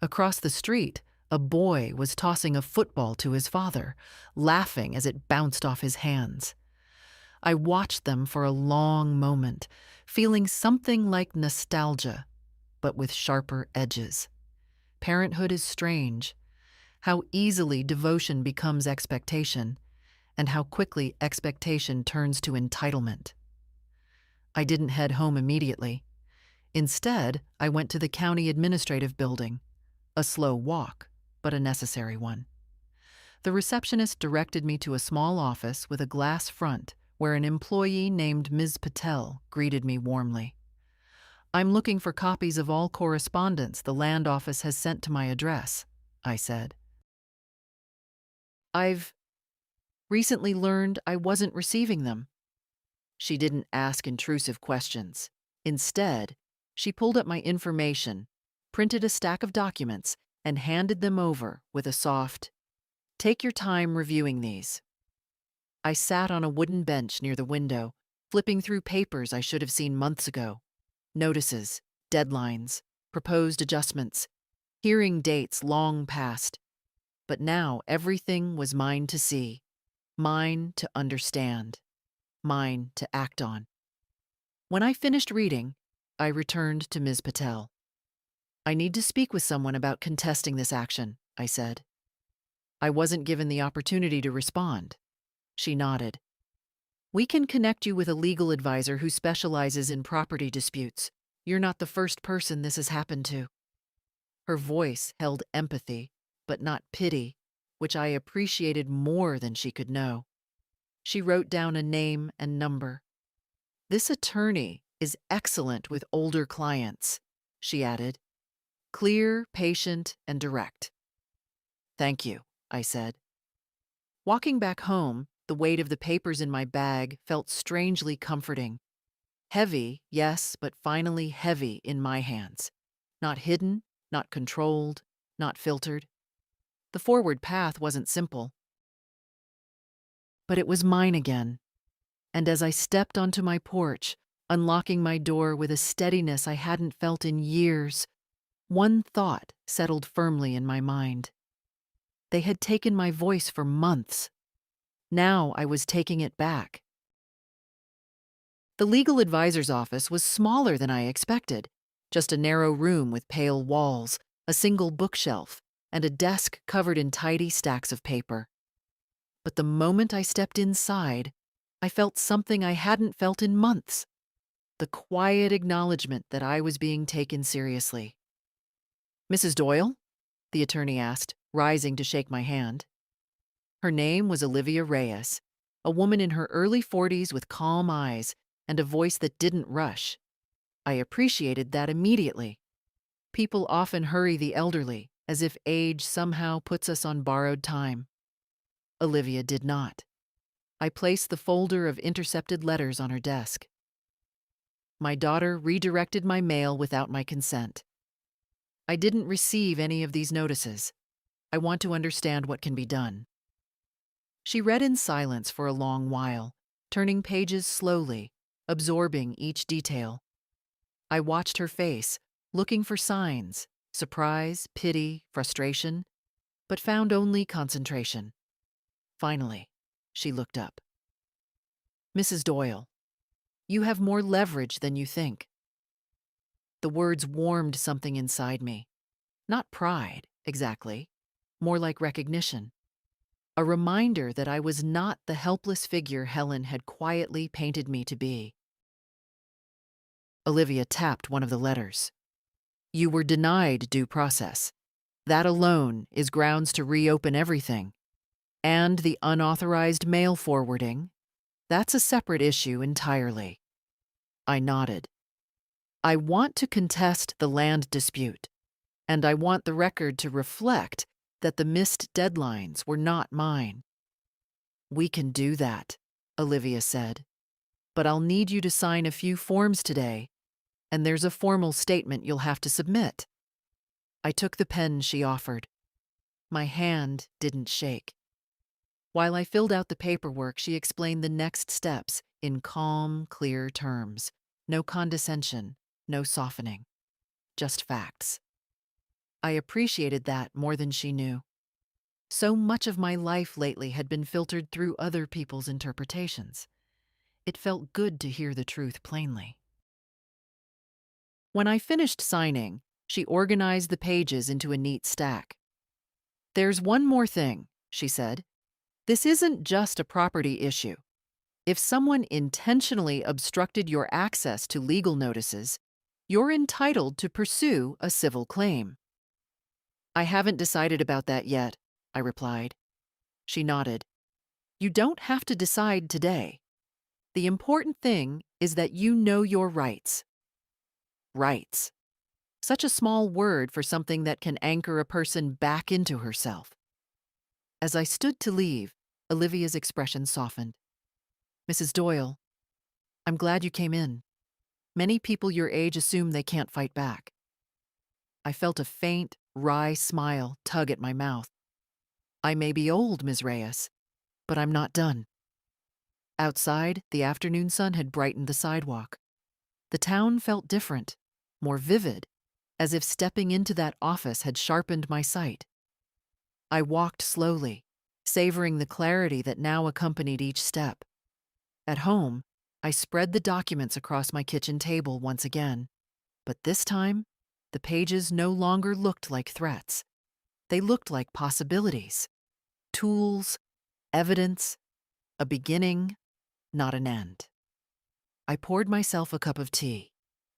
Across the street, A boy was tossing a football to his father, laughing as it bounced off his hands. I watched them for a long moment, feeling something like nostalgia, but with sharper edges. Parenthood is strange. How easily devotion becomes expectation, and how quickly expectation turns to entitlement. I didn't head home immediately. Instead, I went to the county administrative building. A slow walk, but a necessary one. The receptionist directed me to a small office with a glass front where an employee named Ms. Patel greeted me warmly. "I'm looking for copies of all correspondence the land office has sent to my address," I said. "I've recently learned I wasn't receiving them." She didn't ask intrusive questions. Instead, she pulled up my information, printed a stack of documents, and handed them over with a soft, "Take your time reviewing these." I sat on a wooden bench near the window, flipping through papers I should have seen months ago. Notices, deadlines, proposed adjustments, hearing dates long past. But now everything was mine to see, mine to understand, mine to act on. When I finished reading, I returned to Ms. Patel. "I need to speak with someone about contesting this action," I said. I wasn't given the opportunity to respond. She nodded. "We can connect you with a legal advisor who specializes in property disputes. You're not the first person this has happened to." Her voice held empathy, but not pity, which I appreciated more than she could know. She wrote down a name and number. "This attorney is excellent with older clients," she added. "Clear, patient, and direct." "Thank you," I said. Walking back home, the weight of the papers in my bag felt strangely comforting. Heavy, yes, but finally heavy in my hands. Not hidden, not controlled, not filtered. The forward path wasn't simple. But it was mine again. And as I stepped onto my porch, unlocking my door with a steadiness I hadn't felt in years, one thought settled firmly in my mind. They had taken my voice for months. Now I was taking it back. The legal advisor's office was smaller than I expected. Just a narrow room with pale walls, a single bookshelf, and a desk covered in tidy stacks of paper. But the moment I stepped inside, I felt something I hadn't felt in months. The quiet acknowledgement that I was being taken seriously. "Mrs. Doyle?" the attorney asked, rising to shake my hand. Her name was Olivia Reyes, a woman in her early 40s with calm eyes and a voice that didn't rush. I appreciated that immediately. People often hurry the elderly, as if age somehow puts us on borrowed time. Olivia did not. I placed the folder of intercepted letters on her desk. "My daughter redirected my mail without my consent. I didn't receive any of these notices. I want to understand what can be done." She read in silence for a long while, turning pages slowly, absorbing each detail. I watched her face, looking for signs, surprise, pity, frustration, but found only concentration. Finally, she looked up. "Mrs. Doyle, you have more leverage than you think." The words warmed something inside me. Not pride, exactly, more like recognition. A reminder that I was not the helpless figure Helen had quietly painted me to be. Olivia tapped one of the letters. "You were denied due process. That alone is grounds to reopen everything. And the unauthorized mail forwarding, that's a separate issue entirely." I nodded. "I want to contest the land dispute, and I want the record to reflect that the missed deadlines were not mine." "We can do that," Olivia said. "But I'll need you to sign a few forms today, and there's a formal statement you'll have to submit." I took the pen she offered. My hand didn't shake. While I filled out the paperwork, she explained the next steps in calm, clear terms. No condescension, no softening. Just facts. I appreciated that more than she knew. So much of my life lately had been filtered through other people's interpretations. It felt good to hear the truth plainly. When I finished signing, she organized the pages into a neat stack. "There's one more thing," she said. "This isn't just a property issue. If someone intentionally obstructed your access to legal notices, you're entitled to pursue a civil claim." "I haven't decided about that yet," I replied. She nodded. "You don't have to decide today. The important thing is that you know your rights." Rights. Such a small word for something that can anchor a person back into herself. As I stood to leave, Olivia's expression softened. "Mrs. Doyle, I'm glad you came in. Many people your age assume they can't fight back." I felt a faint, wry smile tug at my mouth. "I may be old, Ms. Reyes, but I'm not done." Outside, the afternoon sun had brightened the sidewalk. The town felt different, more vivid, as if stepping into that office had sharpened my sight. I walked slowly, savoring the clarity that now accompanied each step. At home, I spread the documents across my kitchen table once again, but this time, the pages no longer looked like threats. They looked like possibilities, tools, evidence, a beginning, not an end. I poured myself a cup of tea,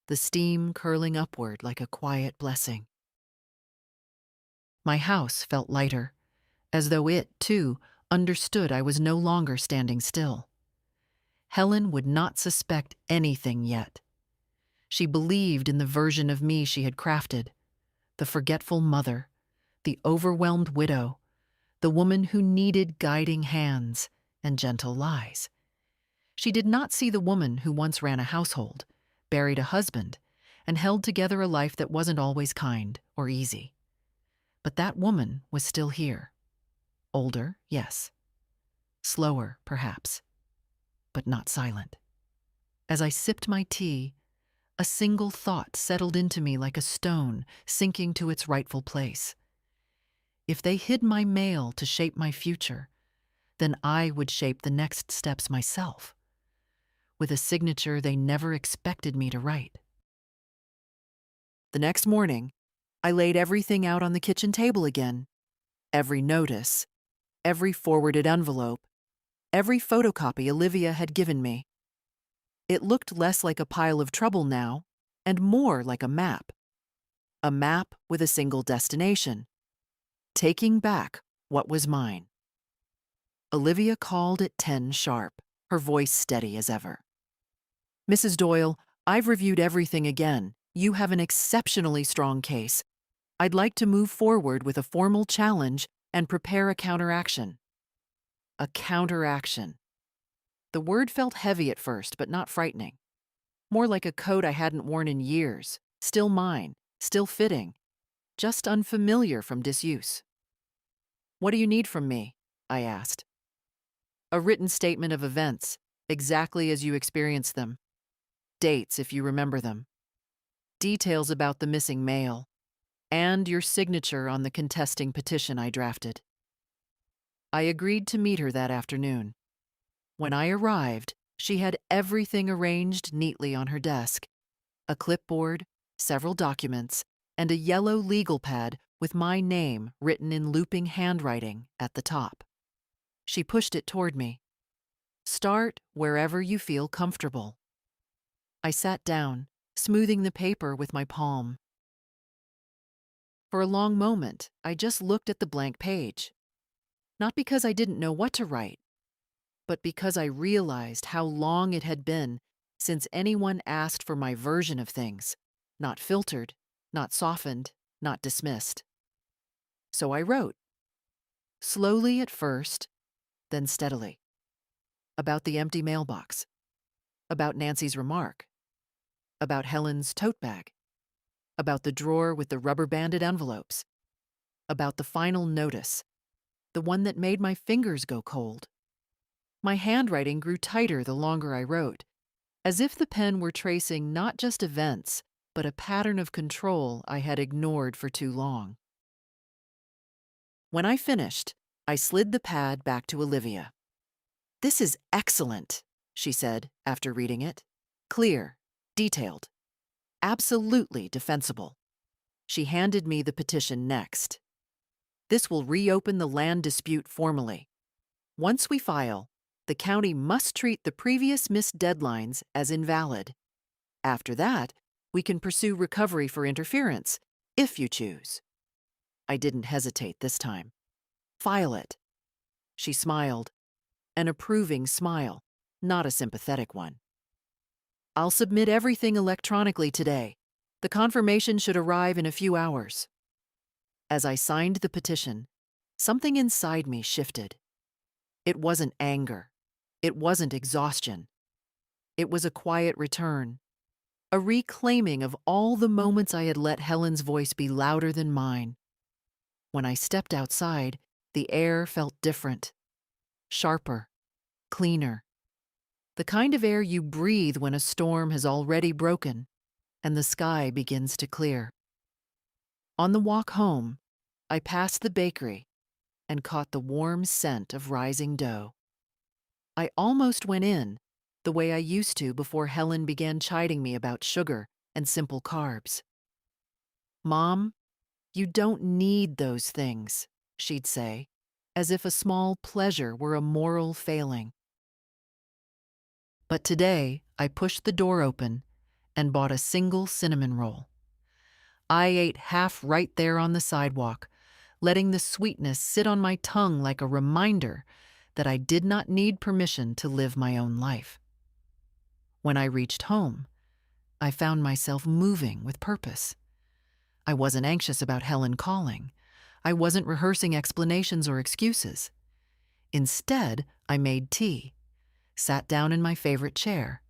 the steam curling upward like a quiet blessing. My house felt lighter, as though it, too, understood I was no longer standing still. Helen would not suspect anything yet. She believed in the version of me she had crafted, the forgetful mother, the overwhelmed widow, the woman who needed guiding hands and gentle lies. She did not see the woman who once ran a household, buried a husband, and held together a life that wasn't always kind or easy. But that woman was still here. Older, yes. Slower, perhaps, but not silent. As I sipped my tea, a single thought settled into me like a stone sinking to its rightful place. If they hid my mail to shape my future, then I would shape the next steps myself, with a signature they never expected me to write. The next morning, I laid everything out on the kitchen table again. Every notice, every forwarded envelope, every photocopy Olivia had given me. It looked less like a pile of trouble now, and more like a map. A map with a single destination. Taking back what was mine. Olivia called at 10 sharp, her voice steady as ever. "Mrs. Doyle, I've reviewed everything again. You have an exceptionally strong case. I'd like to move forward with a formal challenge and prepare a counteraction." A counteraction. The word felt heavy at first, but not frightening. More like a coat I hadn't worn in years, still mine, still fitting, just unfamiliar from disuse. "What do you need from me?" I asked. "A written statement of events, exactly as you experienced them. Dates, if you remember them. Details about the missing mail, and your signature on the contesting petition I drafted." I agreed to meet her that afternoon. When I arrived, she had everything arranged neatly on her desk. A clipboard, several documents, and a yellow legal pad with my name written in looping handwriting at the top. She pushed it toward me. "Start wherever you feel comfortable." I sat down, smoothing the paper with my palm. For a long moment, I just looked at the blank page. Not because I didn't know what to write, but because I realized how long it had been since anyone asked for my version of things, not filtered, not softened, not dismissed. So I wrote. Slowly at first, then steadily. About the empty mailbox. About Nancy's remark. About Helen's tote bag. About the drawer with the rubber-banded envelopes. About the final notice, the one that made my fingers go cold. My handwriting grew tighter the longer I wrote, as if the pen were tracing not just events, but a pattern of control I had ignored for too long. When I finished, I slid the pad back to Olivia. "This is excellent," she said after reading it. "Clear, detailed, absolutely defensible." She handed me the petition next. "This will reopen the land dispute formally. Once we file, the county must treat the previous missed deadlines as invalid. After that, we can pursue recovery for interference, if you choose." I didn't hesitate this time. "File it." She smiled, an approving smile, not a sympathetic one. "I'll submit everything electronically today. The confirmation should arrive in a few hours." As I signed the petition, something inside me shifted. It wasn't anger. It wasn't exhaustion. It was a quiet return, a reclaiming of all the moments I had let Helen's voice be louder than mine. When I stepped outside, the air felt different, sharper, cleaner. The kind of air you breathe when a storm has already broken and the sky begins to clear. On the walk home, I passed the bakery and caught the warm scent of rising dough. I almost went in, the way I used to before Helen began chiding me about sugar and simple carbs. "Mom, you don't need those things," she'd say, as if a small pleasure were a moral failing. But today, I pushed the door open and bought a single cinnamon roll. I ate half right there on the sidewalk, letting the sweetness sit on my tongue like a reminder that I did not need permission to live my own life. When I reached home, I found myself moving with purpose. I wasn't anxious about Helen calling. I wasn't rehearsing explanations or excuses. Instead, I made tea, sat down in my favorite chair,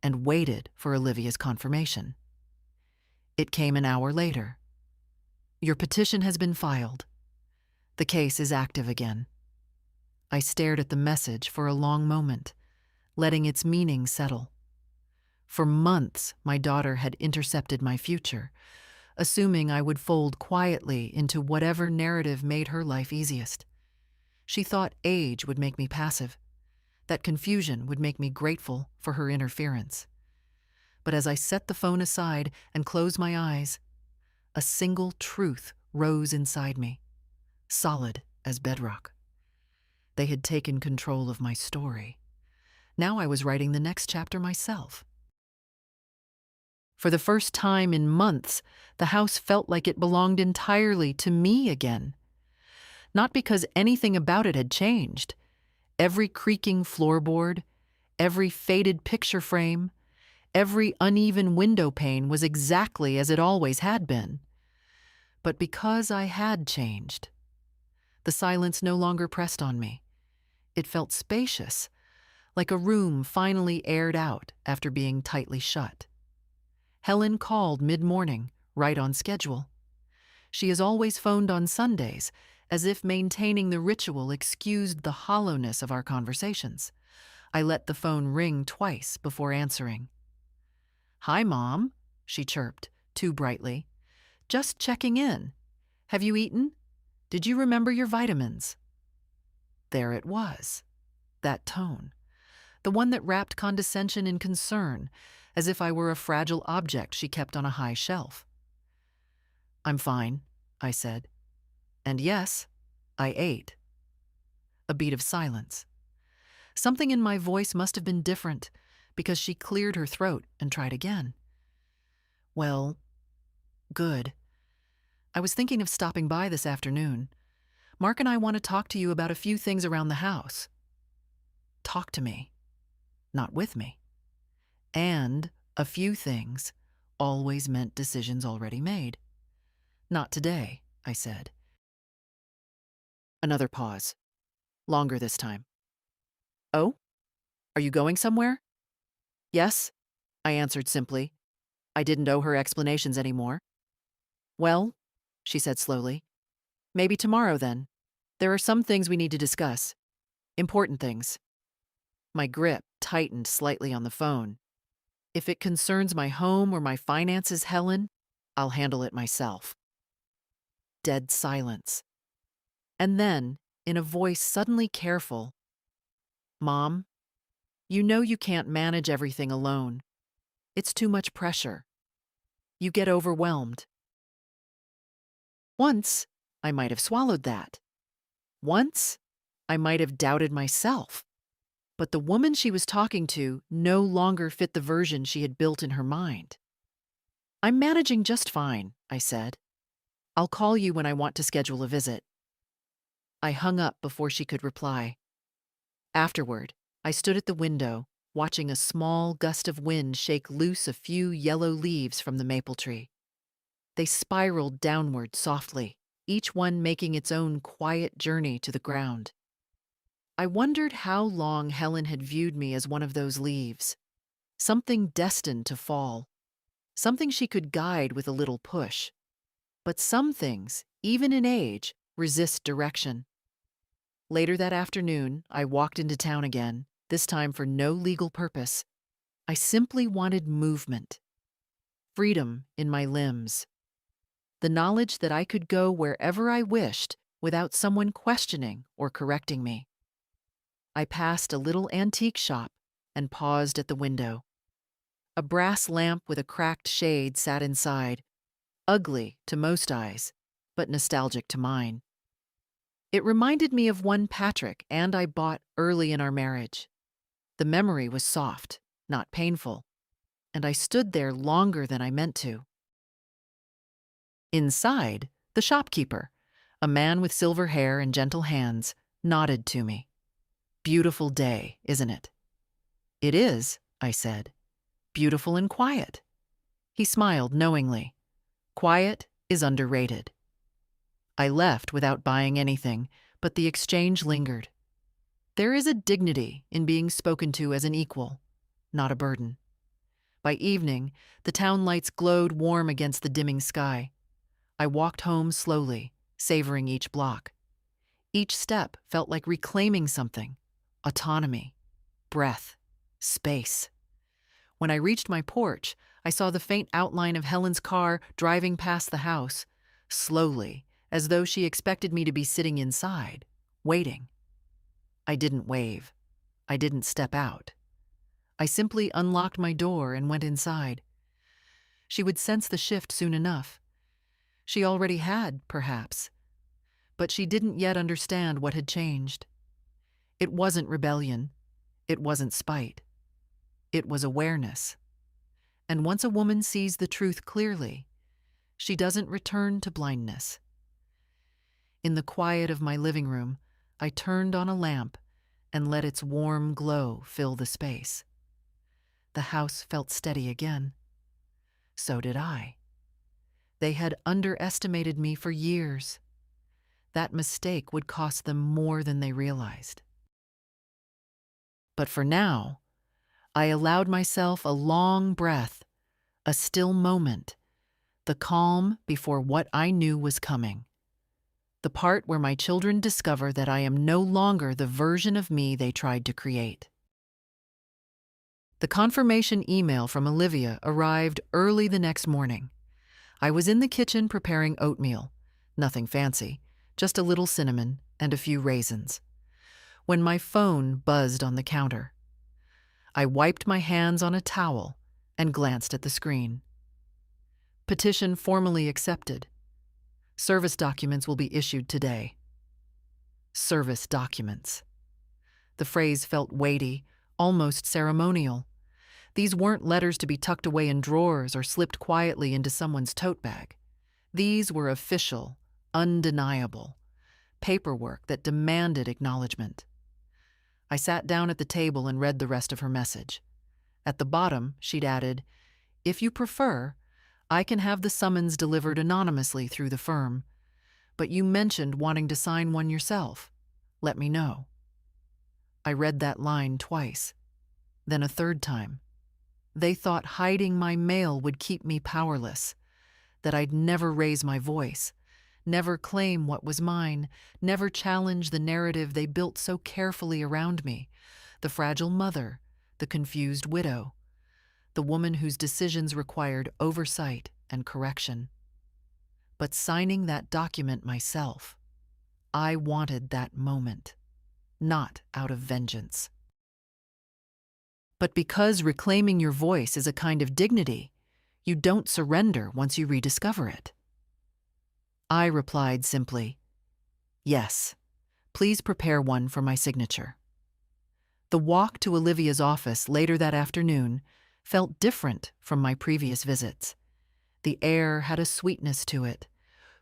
and waited for Olivia's confirmation. It came an hour later. "Your petition has been filed. The case is active again." I stared at the message for a long moment, letting its meaning settle. For months, my daughter had intercepted my future, assuming I would fold quietly into whatever narrative made her life easiest. She thought age would make me passive, that confusion would make me grateful for her interference. But as I set the phone aside and closed my eyes, a single truth rose inside me, solid as bedrock. They had taken control of my story. Now I was writing the next chapter myself. For the first time in months, the house felt like it belonged entirely to me again. Not because anything about it had changed. Every creaking floorboard, every faded picture frame, every uneven window pane was exactly as it always had been. But because I had changed, the silence no longer pressed on me. It felt spacious, like a room finally aired out after being tightly shut. Helen called mid-morning, right on schedule. She has always phoned on Sundays, as if maintaining the ritual excused the hollowness of our conversations. I let the phone ring twice before answering. "Hi, Mom," she chirped, too brightly. "Just checking in. Have you eaten? Did you remember your vitamins?" There it was, that tone, the one that wrapped condescension in concern, as if I were a fragile object she kept on a high shelf. "I'm fine," I said. "And yes, I ate." A beat of silence. Something in my voice must have been different, because she cleared her throat and tried again. "Well, good. I was thinking of stopping by this afternoon. Mark and I want to talk to you about a few things around the house." Talk to me, not with me. And a few things always meant decisions already made. "Not today," I said. Another pause. Longer this time. "Oh? Are you going somewhere?" "Yes," I answered simply. I didn't owe her explanations anymore. "Well," she said slowly, "maybe tomorrow then. There are some things we need to discuss. Important things." My grip tightened slightly on the phone. If it concerns my home or my finances, Helen, I'll handle it myself. Dead silence. And then, in a voice suddenly careful, Mom, you know you can't manage everything alone. It's too much pressure. You get overwhelmed. Once, I might have swallowed that. Once, I might have doubted myself. But the woman she was talking to no longer fit the version she had built in her mind. I'm managing just fine, I said. I'll call you when I want to schedule a visit. I hung up before she could reply. Afterward, I stood at the window, watching a small gust of wind shake loose a few yellow leaves from the maple tree. They spiraled downward softly, each one making its own quiet journey to the ground. I wondered how long Helen had viewed me as one of those leaves, something destined to fall, something she could guide with a little push. But some things, even in age, resist direction. Later that afternoon, I walked into town again, this time for no legal purpose. I simply wanted movement, freedom in my limbs, the knowledge that I could go wherever I wished without someone questioning or correcting me. I passed a little antique shop and paused at the window. A brass lamp with a cracked shade sat inside, ugly to most eyes, but nostalgic to mine. It reminded me of one Patrick and I bought early in our marriage. The memory was soft, not painful, and I stood there longer than I meant to. Inside, the shopkeeper, a man with silver hair and gentle hands, nodded to me. Beautiful day, isn't it? It is, I said. Beautiful and quiet. He smiled knowingly. Quiet is underrated. I left without buying anything, but the exchange lingered. There is a dignity in being spoken to as an equal, not a burden. By evening, the town lights glowed warm against the dimming sky. I walked home slowly, savoring each block. Each step felt like reclaiming something: autonomy, breath, space. When I reached my porch, I saw the faint outline of Helen's car driving past the house, slowly, as though she expected me to be sitting inside, waiting. I didn't wave. I didn't step out. I simply unlocked my door and went inside. She would sense the shift soon enough. She already had, perhaps, but she didn't yet understand what had changed. It wasn't rebellion. It wasn't spite. It was awareness. And once a woman sees the truth clearly, she doesn't return to blindness. In the quiet of my living room, I turned on a lamp and let its warm glow fill the space. The house felt steady again. So did I. They had underestimated me for years. That mistake would cost them more than they realized. But for now, I allowed myself a long breath, a still moment, the calm before what I knew was coming. The part where my children discover that I am no longer the version of me they tried to create. The confirmation email from Olivia arrived early the next morning. I was in the kitchen preparing oatmeal, nothing fancy, just a little cinnamon and a few raisins, when my phone buzzed on the counter. I wiped my hands on a towel and glanced at the screen. Petition formally accepted. Service documents will be issued today. Service documents. The phrase felt weighty, almost ceremonial. These weren't letters to be tucked away in drawers or slipped quietly into someone's tote bag. These were official, undeniable, paperwork that demanded acknowledgement. I sat down at the table and read the rest of her message. At the bottom, she'd added, "If you prefer, I can have the summons delivered anonymously through the firm, but you mentioned wanting to sign one yourself. Let me know." I read that line twice, then a third time. They thought hiding my mail would keep me powerless, that I'd never raise my voice, never claim what was mine, never challenge the narrative they built so carefully around me, the fragile mother, the confused widow, the woman whose decisions required oversight and correction. But signing that document myself, I wanted that moment, not out of vengeance. But because reclaiming your voice is a kind of dignity, you don't surrender once you rediscover it. I replied simply, "Yes, please prepare one for my signature." The walk to Olivia's office later that afternoon felt different from my previous visits. The air had a sweetness to it,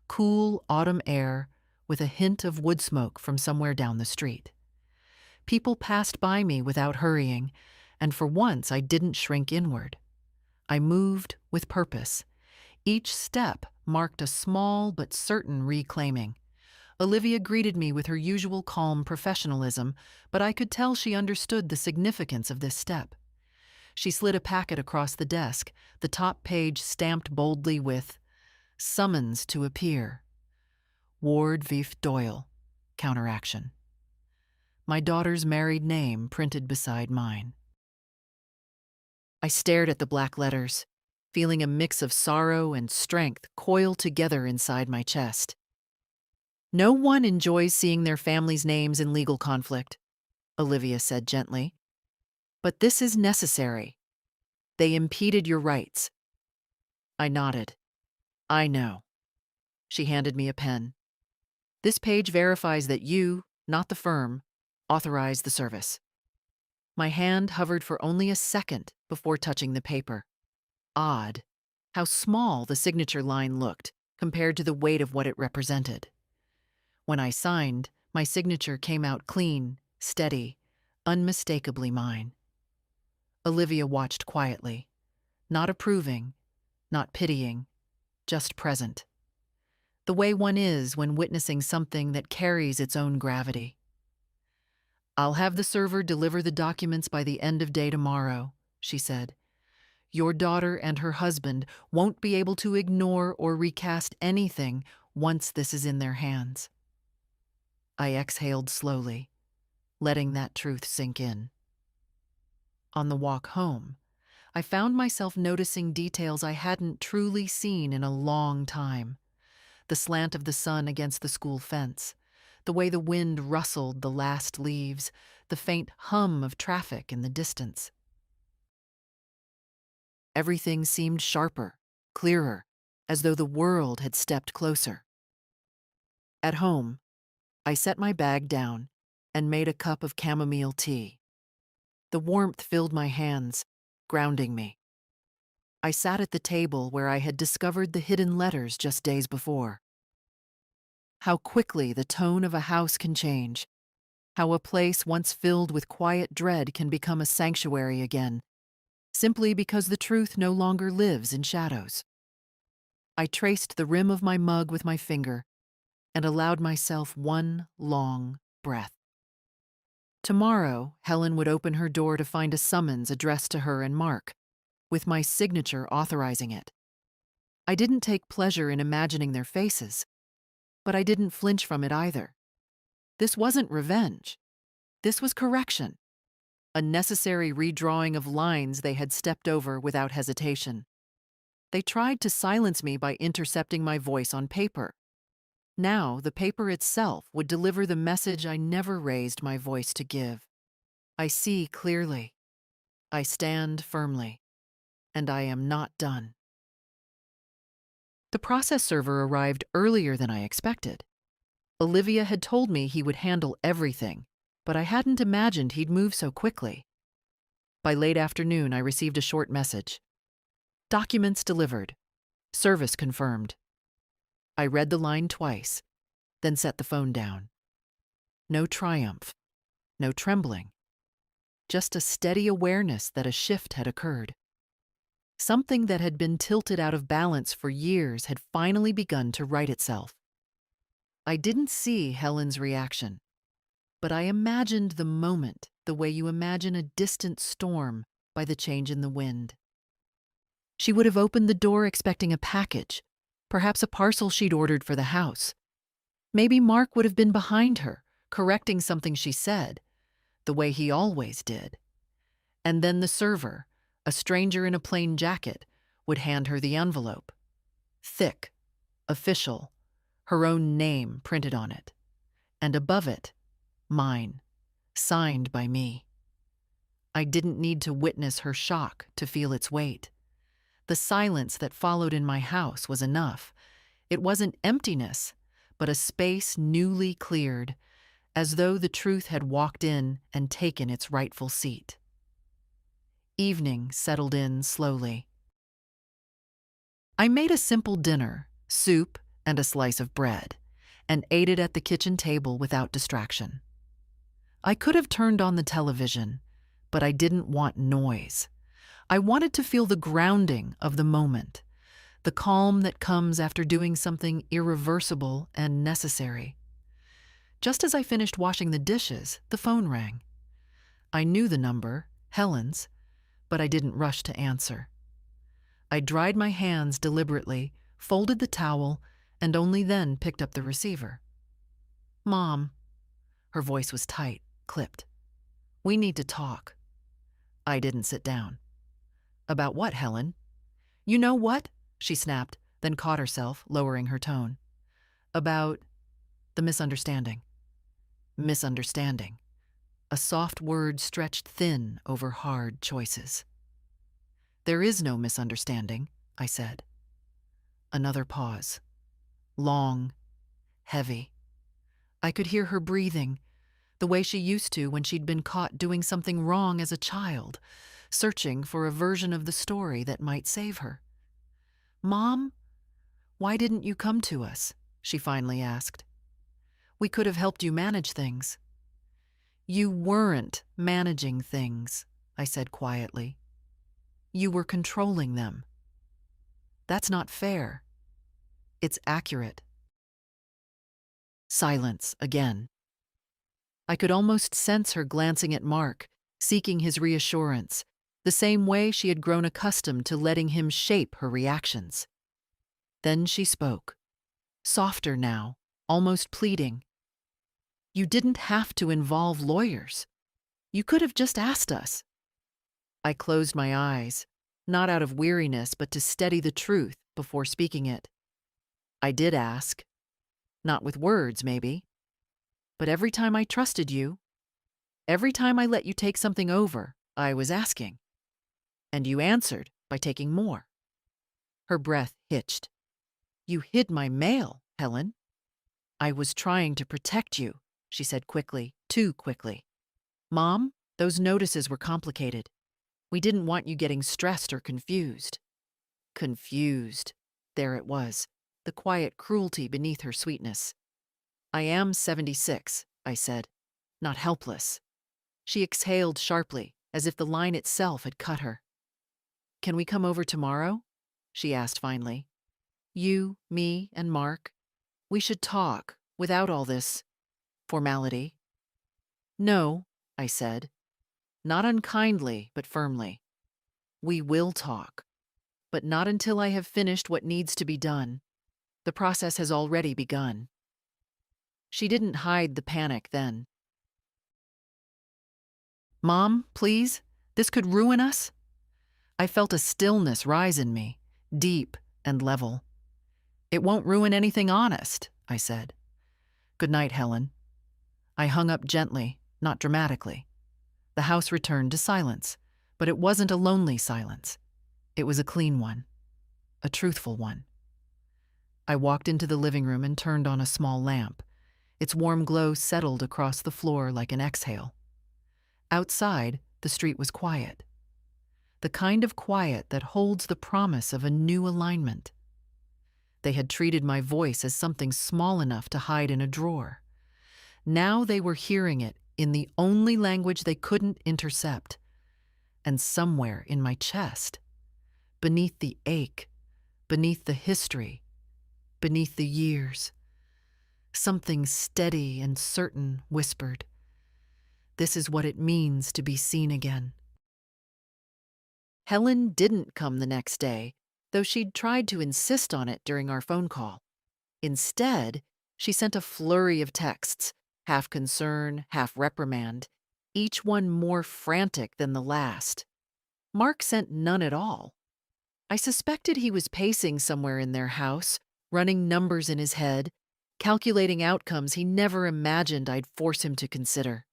cool autumn air with a hint of wood smoke from somewhere down the street. People passed by me without hurrying, and for once I didn't shrink inward. I moved with purpose. Each step marked a small but certain reclaiming. Olivia greeted me with her usual calm professionalism, but I could tell she understood the significance of this step. She slid a packet across the desk, the top page stamped boldly with "Summons to appear. Ward Vif Doyle. Counteraction." My daughter's married name printed beside mine. I stared at the black letters, feeling a mix of sorrow and strength coil together inside my chest. "No one enjoys seeing their family's names in legal conflict," Olivia said gently. "But this is necessary. They impeded your rights." I nodded. "I know." She handed me a pen. "This page verifies that you, not the firm, authorized the service." My hand hovered for only a second before touching the paper. Odd how small the signature line looked compared to the weight of what it represented. When I signed, my signature came out clean, steady, unmistakably mine. Olivia watched quietly, not approving, not pitying, just present. The way one is when witnessing something that carries its own gravity. "I'll have the server deliver the documents by the end of day tomorrow," she said. "Your daughter and her husband won't be able to ignore or recast anything once this is in their hands." I exhaled slowly, letting that truth sink in. On the walk home, I found myself noticing details I hadn't truly seen in a long time. The slant of the sun against the school fence, the way the wind rustled the last leaves, the faint hum of traffic in the distance. Everything seemed sharper, clearer, as though the world had stepped closer. At home, I set my bag down and made a cup of chamomile tea. The warmth filled my hands, grounding me. I sat at the table where I had discovered the hidden letters just days before. How quickly the tone of a house can change, how a place once filled with quiet dread can become a sanctuary again, simply because the truth no longer lives in shadows. I traced the rim of my mug with my finger and allowed myself one long breath. Tomorrow, Helen would open her door to find a summons addressed to her and Mark, with my signature authorizing it. I didn't take pleasure in imagining their faces, but I didn't flinch from it either. This wasn't revenge. This was correction, a necessary redrawing of lines they had stepped over without hesitation. They tried to silence me by intercepting my voice on paper. Now, the paper itself would deliver the message I never raised my voice to give. I see clearly. I stand firmly. And I am not done. The process server arrived earlier than I expected. Olivia had told me he would handle everything, but I hadn't imagined he'd move so quickly. By late afternoon, I received a short message. "Documents delivered. Service confirmed." I read the line twice, then set the phone down. No triumph, no trembling, just a steady awareness that a shift had occurred. Something that had been tilted out of balance for years had finally begun to right itself. I didn't see Helen's reaction, but I imagined the moment the way you imagine a distant storm by the change in the wind. She would have opened the door expecting a package, perhaps a parcel she'd ordered for the house. Maybe Mark would have been behind her, correcting something she said, the way he always did. And then the server, A stranger in a plain jacket would hand her the envelope. Thick, official, her own name printed on it. And above it, mine, signed by me. I didn't need to witness her shock to feel its weight. The silence that followed in my house was enough. It wasn't emptiness, but a space newly cleared, as though the truth had walked in and taken its rightful seat. Evening settled in slowly. I made a simple dinner, soup and a slice of bread, and ate it at the kitchen table without distraction. I could have turned on the television, but I didn't want noise. I wanted to feel the grounding of the moment, the calm that comes after doing something irreversible and necessary. Just as I finished washing the dishes, the phone rang. I knew the number, Helen's, but I didn't rush to answer. I dried my hands deliberately, folded the towel, and only then picked up the receiver. "Mom." Her voice was tight, clipped. "We need to talk." I didn't sit down. "About what, Helen?" "You know what?" she snapped, then caught herself, lowering her tone. "About the misunderstanding." Misunderstanding. A soft word stretched thin over hard choices. "There is no misunderstanding," I said. Another pause. Long, heavy. I could hear her breathing, the way she used to when she'd been caught doing something wrong as a child, searching for a version of the story that might save her. "Mom, why didn't you come to us?" she finally asked. "We could have helped you manage things." "You weren't managing things," I said quietly. "You were controlling them. That's not fair. It's accurate." Silence again. I could almost sense her glancing at Mark, seeking his reassurance, the same way she had grown accustomed to letting him shape her reactions. Then she spoke, softer now, almost pleading. "You didn't have to involve lawyers. You could have just asked us." I closed my eyes, not out of weariness, but to steady the truth before speaking it. "I did ask. Not with words, maybe. But every time I trusted you, every time I let you take something over, I was asking. And you answered by taking more." Her breath hitched. "You hid my mail, Helen." "I was trying to protect you," she said quickly, too quickly. "Mom, those notices were complicated. We didn't want you getting stressed or confused." Confused. There it was, the quiet cruelty beneath her sweetness. "I am 76, I said, "not helpless." She exhaled sharply, as if the line itself had cut her. "Can we come over tomorrow?" she asked finally. "You, me, and Mark. We should talk, without all this formality." "No," I said, not unkindly, but firmly. "We will talk, but not until I have finished what needs to be done. The process has already begun." She didn't hide the panic then. "Mom, please, this could ruin us." I felt a stillness rise in me, deep and level. "It won't ruin anything honest," I said. "Good night, Helen." I hung up gently, not dramatically. The house returned to silence, but it wasn't a lonely silence. It was a clean one, a truthful one. I walked into the living room and turned on a small lamp. Its warm glow settled across the floor like an exhale. Outside, the street was quiet. The kind of quiet that holds the promise of a new alignment. They had treated my voice as something small enough to hide in a drawer. Now they were hearing it in the only language they couldn't intercept. And somewhere in my chest, beneath the ache, beneath the history, beneath the years, something steady and certain whispered, "This is what it means to be seen again." Helen didn't come the next day, though she'd tried to insist on it during our phone call. Instead, she sent a flurry of texts, half concern, half reprimand, each one more frantic than the last. Mark sent none at all. I suspected he was pacing somewhere in their house, running numbers in his head, calculating outcomes he never imagined I'd force him to consider.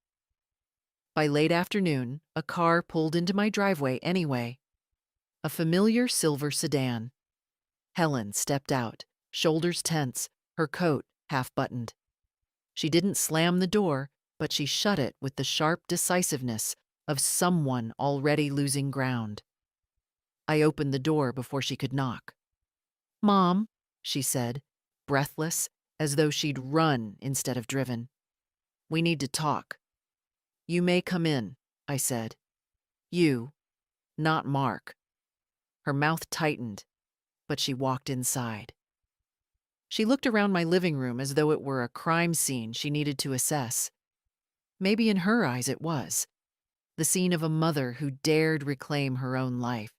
By late afternoon, a car pulled into my driveway anyway. A familiar silver sedan. Helen stepped out, shoulders tense, her coat half buttoned. She didn't slam the door, but she shut it with the sharp decisiveness of someone already losing ground. I opened the door before she could knock. "Mom," she said, breathless, as though she'd run instead of driven. "We need to talk." "You may come in," I said. "You, not Mark." Her mouth tightened, but she walked inside. She looked around my living room as though it were a crime scene she needed to assess. Maybe in her eyes it was. The scene of a mother who dared reclaim her own life.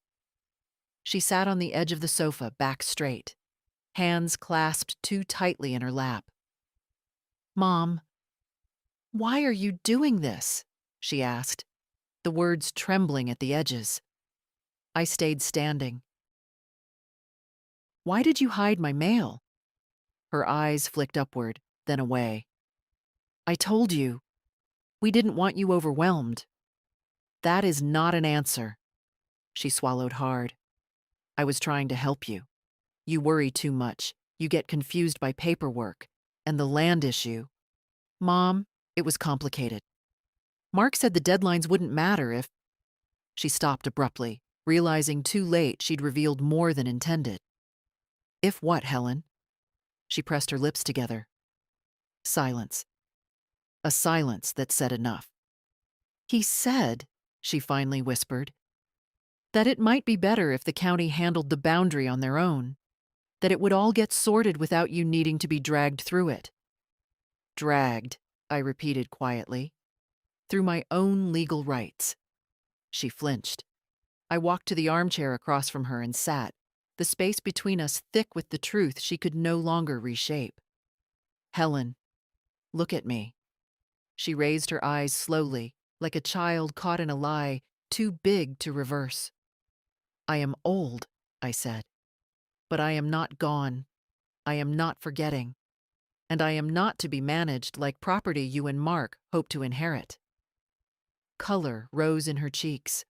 She sat on the edge of the sofa, back straight, hands clasped too tightly in her lap. "Mom, why are you doing this?" she asked, the words trembling at the edges. I stayed standing. "Why did you hide my mail?" Her eyes flicked upward, then away. "I told you. We didn't want you overwhelmed." "That is not an answer." She swallowed hard. "I was trying to help you. You worry too much. You get confused by paperwork. And the land issue. Mom, it was complicated. Mark said the deadlines wouldn't matter if—" She stopped abruptly, realizing too late she'd revealed more than intended. "If what, Helen?" She pressed her lips together. Silence. A silence that said enough. "He said," she finally whispered, "that it might be better if the county handled the boundary on their own, that it would all get sorted without you needing to be dragged through it." "Dragged," I repeated quietly, "through my own legal rights." She flinched. I walked to the armchair across from her and sat, the space between us thick with the truth she could no longer reshape. "Helen, look at me." She raised her eyes slowly, like a child caught in a lie too big to reverse. "I am old," I said, "but I am not gone. I am not forgetting. And I am not to be managed like property you and Mark hope to inherit." Color rose in her cheeks,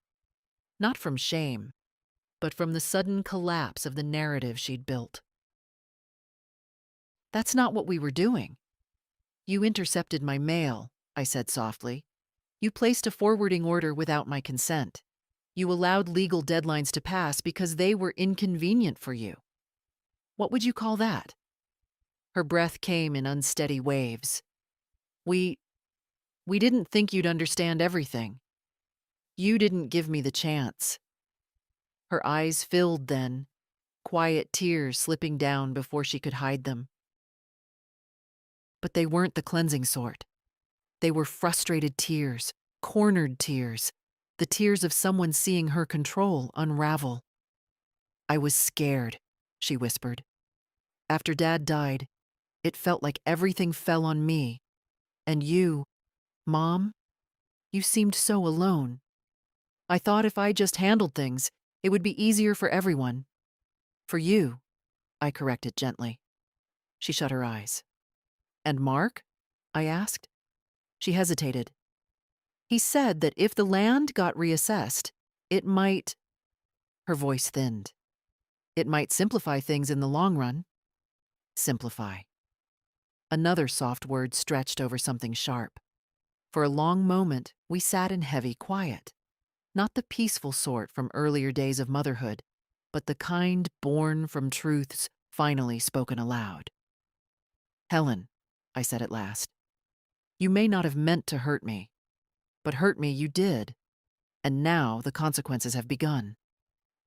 not from shame, but from the sudden collapse of the narrative she'd built. "That's not what we were doing. You intercepted my mail," I said softly. "You placed a forwarding order without my consent. You allowed legal deadlines to pass because they were inconvenient for you. What would you call that?" Her breath came in unsteady waves. We didn't think you'd understand everything. You didn't give me the chance." Her eyes filled then, quiet tears slipping down before she could hide them. But they weren't the cleansing sort. They were frustrated tears, cornered tears, the tears of someone seeing her control unravel. "I was scared," she whispered. "After Dad died, it felt like everything fell on me. And you, Mom, you seemed so alone. I thought if I just handled things, it would be easier for everyone. For you," I corrected gently. She shut her eyes. "And Mark?" I asked. She hesitated. "He said that if the land got reassessed, it might—" Her voice thinned. "It might simplify things in the long run." Simplify. Another soft word stretched over something sharp. For a long moment, we sat in heavy quiet. Not the peaceful sort from earlier days of motherhood, but the kind born from truths finally spoken aloud. "Helen," I said at last, "you may not have meant to hurt me, but hurt me you did, and now the consequences have begun.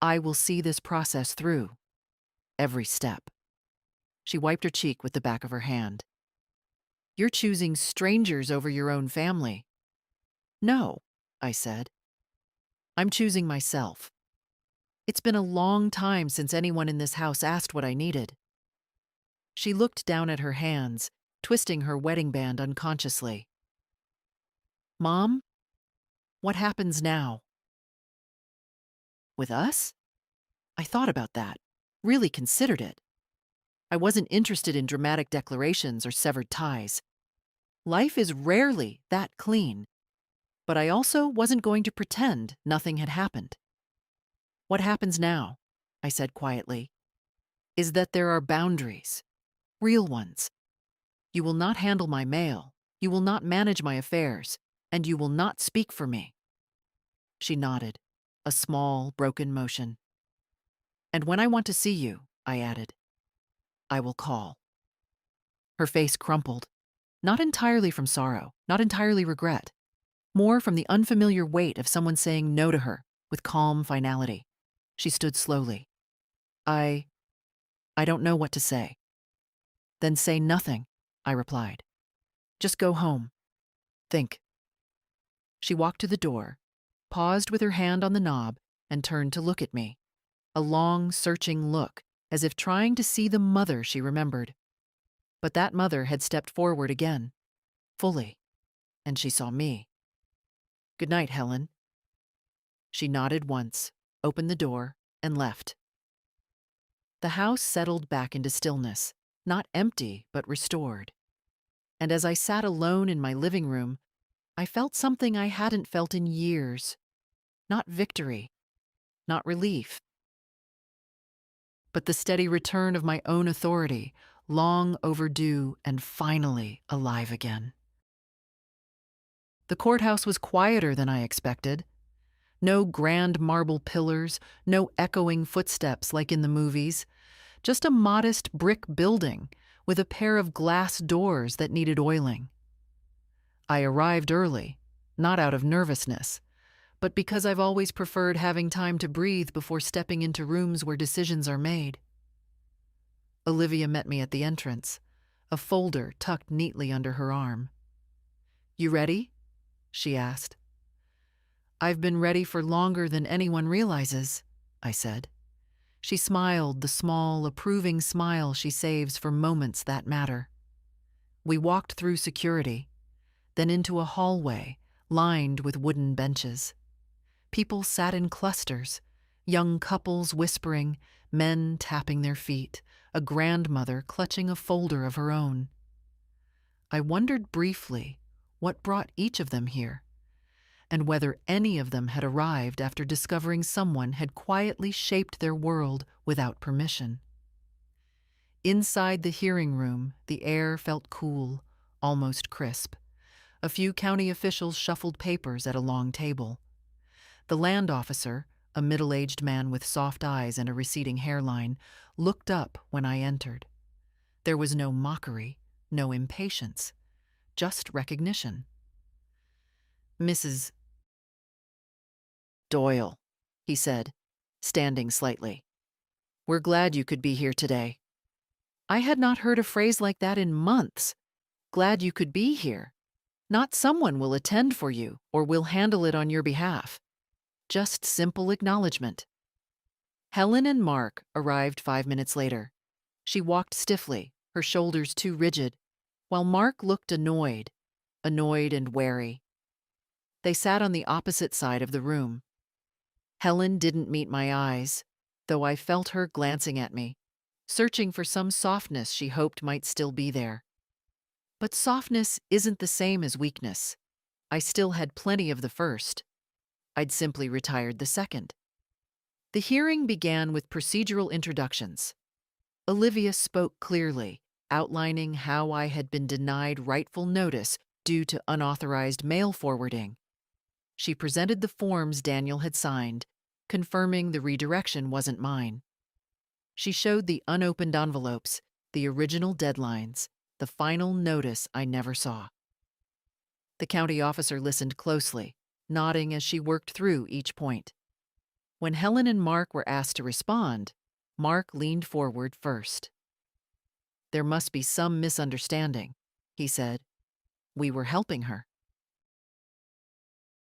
I will see this process through, every step." She wiped her cheek with the back of her hand. "You're choosing strangers over your own family." "No," I said. "I'm choosing myself. It's been a long time since anyone in this house asked what I needed." She looked down at her hands, twisting her wedding band unconsciously. "Mom, what happens now?" With us? I thought about that, really considered it. I wasn't interested in dramatic declarations or severed ties. Life is rarely that clean, but I also wasn't going to pretend nothing had happened. What happens now, I said quietly, is that there are boundaries, real ones. You will not handle my mail, you will not manage my affairs, and you will not speak for me. She nodded, a small, broken motion. And when I want to see you, I added, I will call. Her face crumpled, not entirely from sorrow, not entirely regret, more from the unfamiliar weight of someone saying no to her with calm finality. She stood slowly. I don't know what to say. Then say nothing, I replied. Just go home. Think. She walked to the door, paused with her hand on the knob, and turned to look at me. A long, searching look, as if trying to see the mother she remembered. But that mother had stepped forward again, fully, and she saw me. Good night, Helen. She nodded once, opened the door, and left. The house settled back into stillness, not empty, but restored. And as I sat alone in my living room, I felt something I hadn't felt in years. Not victory, not relief, but the steady return of my own authority, long overdue and finally alive again. The courthouse was quieter than I expected. No grand marble pillars, no echoing footsteps like in the movies, just a modest brick building with a pair of glass doors that needed oiling. I arrived early, not out of nervousness, but because I've always preferred having time to breathe before stepping into rooms where decisions are made. Olivia met me at the entrance, a folder tucked neatly under her arm. You ready? She asked. I've been ready for longer than anyone realizes, I said. She smiled, the small, approving smile she saves for moments that matter. We walked through security, then into a hallway lined with wooden benches. People sat in clusters, young couples whispering, men tapping their feet, a grandmother clutching a folder of her own. I wondered briefly what brought each of them here, and whether any of them had arrived after discovering someone had quietly shaped their world without permission. Inside the hearing room, the air felt cool, almost crisp. A few county officials shuffled papers at a long table. The land officer, a middle-aged man with soft eyes and a receding hairline, looked up when I entered. There was no mockery, no impatience, just recognition. Mrs. Doyle, he said, standing slightly. We're glad you could be here today. I had not heard a phrase like that in months. Glad you could be here. Not someone will attend for you or will handle it on your behalf. Just simple acknowledgement. Helen and Mark arrived 5 minutes later. She walked stiffly, her shoulders too rigid, while Mark looked annoyed and wary. They sat on the opposite side of the room. Helen didn't meet my eyes, though I felt her glancing at me, searching for some softness she hoped might still be there. But softness isn't the same as weakness. I still had plenty of the first. I'd simply retired the second. The hearing began with procedural introductions. Olivia spoke clearly, outlining how I had been denied rightful notice due to unauthorized mail forwarding. She presented the forms Daniel had signed, confirming the redirection wasn't mine. She showed the unopened envelopes, the original deadlines, the final notice I never saw. The county officer listened closely, nodding as she worked through each point. When Helen and Mark were asked to respond, Mark leaned forward first. There must be some misunderstanding, he said. We were helping her.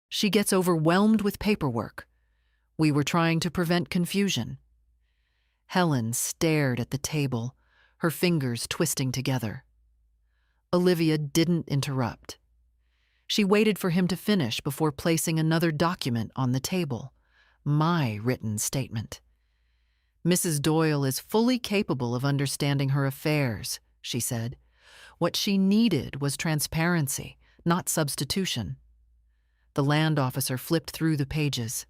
She gets overwhelmed with paperwork. We were trying to prevent confusion. Helen stared at the table, her fingers twisting together. Olivia didn't interrupt. She waited for him to finish before placing another document on the table, my written statement. Mrs. Doyle is fully capable of understanding her affairs, she said. What she needed was transparency, not substitution. The land officer flipped through the pages.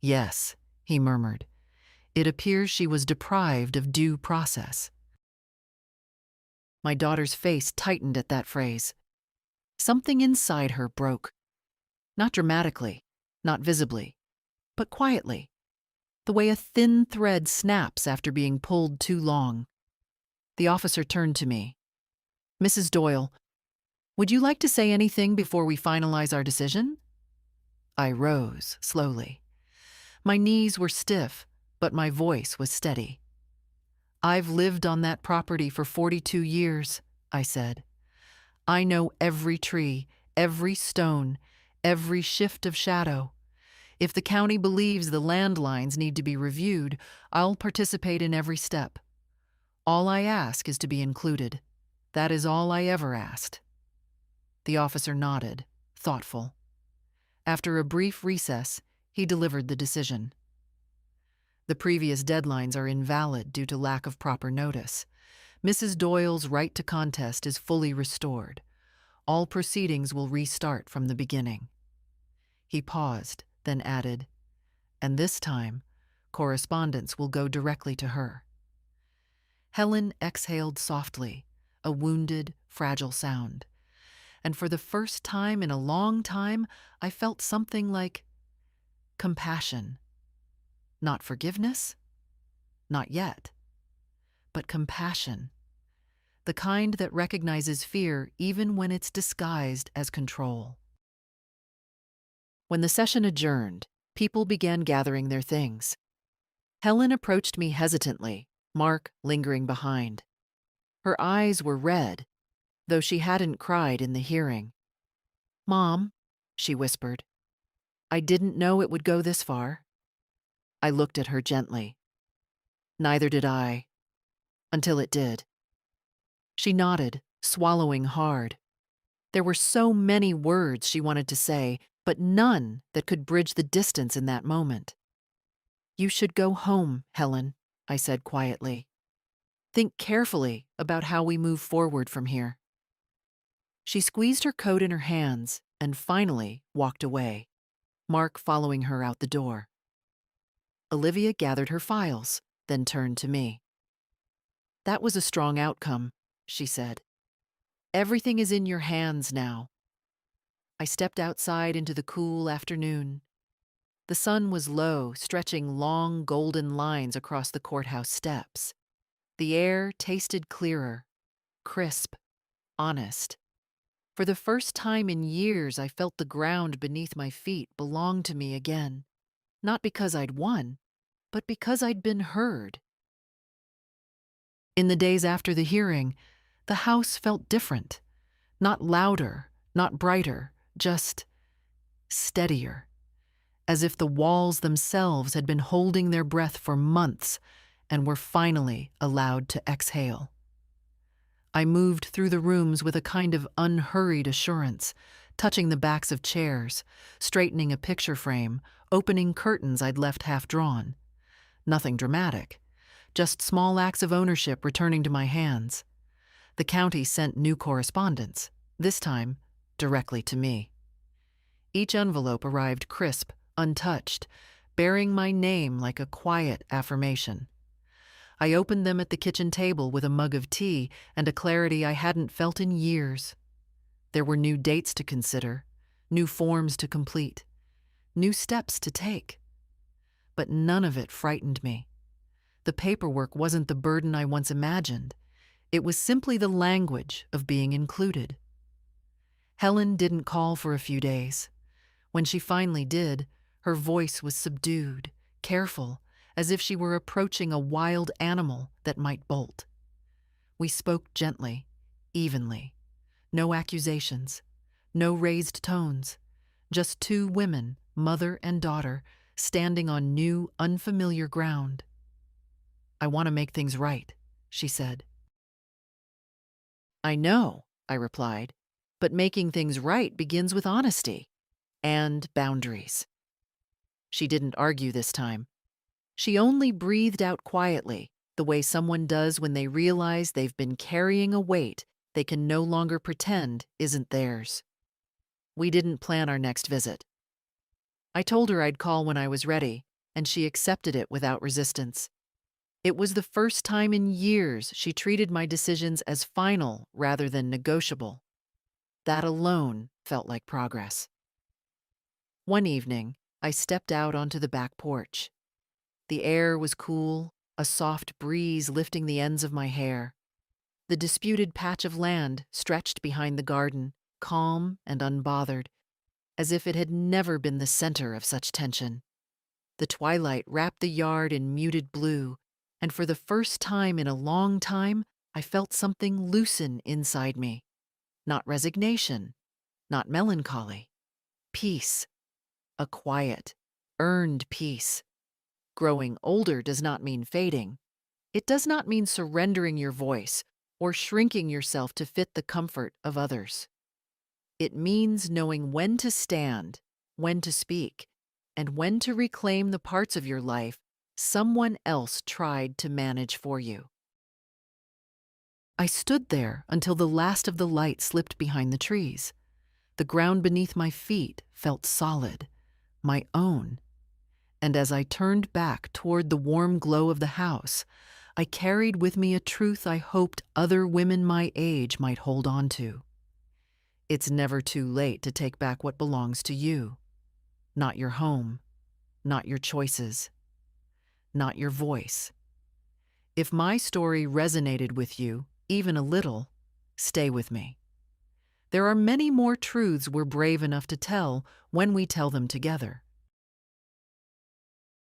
Yes, he murmured. It appears she was deprived of due process. My daughter's face tightened at that phrase. Something inside her broke. Not dramatically, not visibly, but quietly, the way a thin thread snaps after being pulled too long. The officer turned to me. Mrs. Doyle, would you like to say anything before we finalize our decision? I rose slowly. My knees were stiff, but my voice was steady. I've lived on that property for 42 years, I said. I know every tree, every stone, every shift of shadow. If the county believes the land lines need to be reviewed, I'll participate in every step. All I ask is to be included. That is all I ever asked. The officer nodded, thoughtful. After a brief recess, he delivered the decision. The previous deadlines are invalid due to lack of proper notice. Mrs. Doyle's right to contest is fully restored. All proceedings will restart from the beginning. He paused, then added, and this time, correspondence will go directly to her. Helen exhaled softly, a wounded, fragile sound. And for the first time in a long time, I felt something like compassion. Not forgiveness? Not yet. But compassion. The kind that recognizes fear even when it's disguised as control. When the session adjourned, people began gathering their things. Helen approached me hesitantly, Mark lingering behind. Her eyes were red, though she hadn't cried in the hearing. "Mom," she whispered, "I didn't know it would go this far." I looked at her gently. Neither did I, until it did. She nodded, swallowing hard. There were so many words she wanted to say, but none that could bridge the distance in that moment. "You should go home, Helen," I said quietly. "Think carefully about how we move forward from here." She squeezed her coat in her hands and finally walked away, Mark following her out the door. Olivia gathered her files, then turned to me. "That was a strong outcome," she said. "Everything is in your hands now." I stepped outside into the cool afternoon. The sun was low, stretching long golden lines across the courthouse steps. The air tasted clearer, crisp, honest. For the first time in years, I felt the ground beneath my feet belonged to me again. Not because I'd won, but because I'd been heard. In the days after the hearing, the house felt different. Not louder, not brighter, just steadier. As if the walls themselves had been holding their breath for months and were finally allowed to exhale. I moved through the rooms with a kind of unhurried assurance, touching the backs of chairs, straightening a picture frame, opening curtains I'd left half drawn. Nothing dramatic, just small acts of ownership returning to my hands. The county sent new correspondence, this time directly to me. Each envelope arrived crisp, untouched, bearing my name like a quiet affirmation. I opened them at the kitchen table with a mug of tea and a clarity I hadn't felt in years. There were new dates to consider, new forms to complete, new steps to take. But none of it frightened me. The paperwork wasn't the burden I once imagined. It was simply the language of being included. Helen didn't call for a few days. When she finally did, her voice was subdued, careful, as if she were approaching a wild animal that might bolt. We spoke gently, evenly. No accusations, no raised tones. Just two women, mother and daughter, standing on new, unfamiliar ground. "I want to make things right," she said. "I know," I replied, "but making things right begins with honesty and boundaries." She didn't argue this time. She only breathed out quietly, the way someone does when they realize they've been carrying a weight they can no longer pretend isn't theirs. We didn't plan our next visit. I told her I'd call when I was ready, and she accepted it without resistance. It was the first time in years she treated my decisions as final rather than negotiable. That alone felt like progress. One evening, I stepped out onto the back porch. The air was cool, a soft breeze lifting the ends of my hair. The disputed patch of land stretched behind the garden, calm and unbothered, as if it had never been the center of such tension. The twilight wrapped the yard in muted blue, and for the first time in a long time, I felt something loosen inside me. Not resignation, not melancholy. Peace. A quiet, earned peace. Growing older does not mean fading. It does not mean surrendering your voice or shrinking yourself to fit the comfort of others. It means knowing when to stand, when to speak, and when to reclaim the parts of your life someone else tried to manage for you. I stood there until the last of the light slipped behind the trees. The ground beneath my feet felt solid, my own. And as I turned back toward the warm glow of the house, I carried with me a truth I hoped other women my age might hold on to. It's never too late to take back what belongs to you. Not your home, not your choices, not your voice. If my story resonated with you, even a little, stay with me. There are many more truths we're brave enough to tell when we tell them together.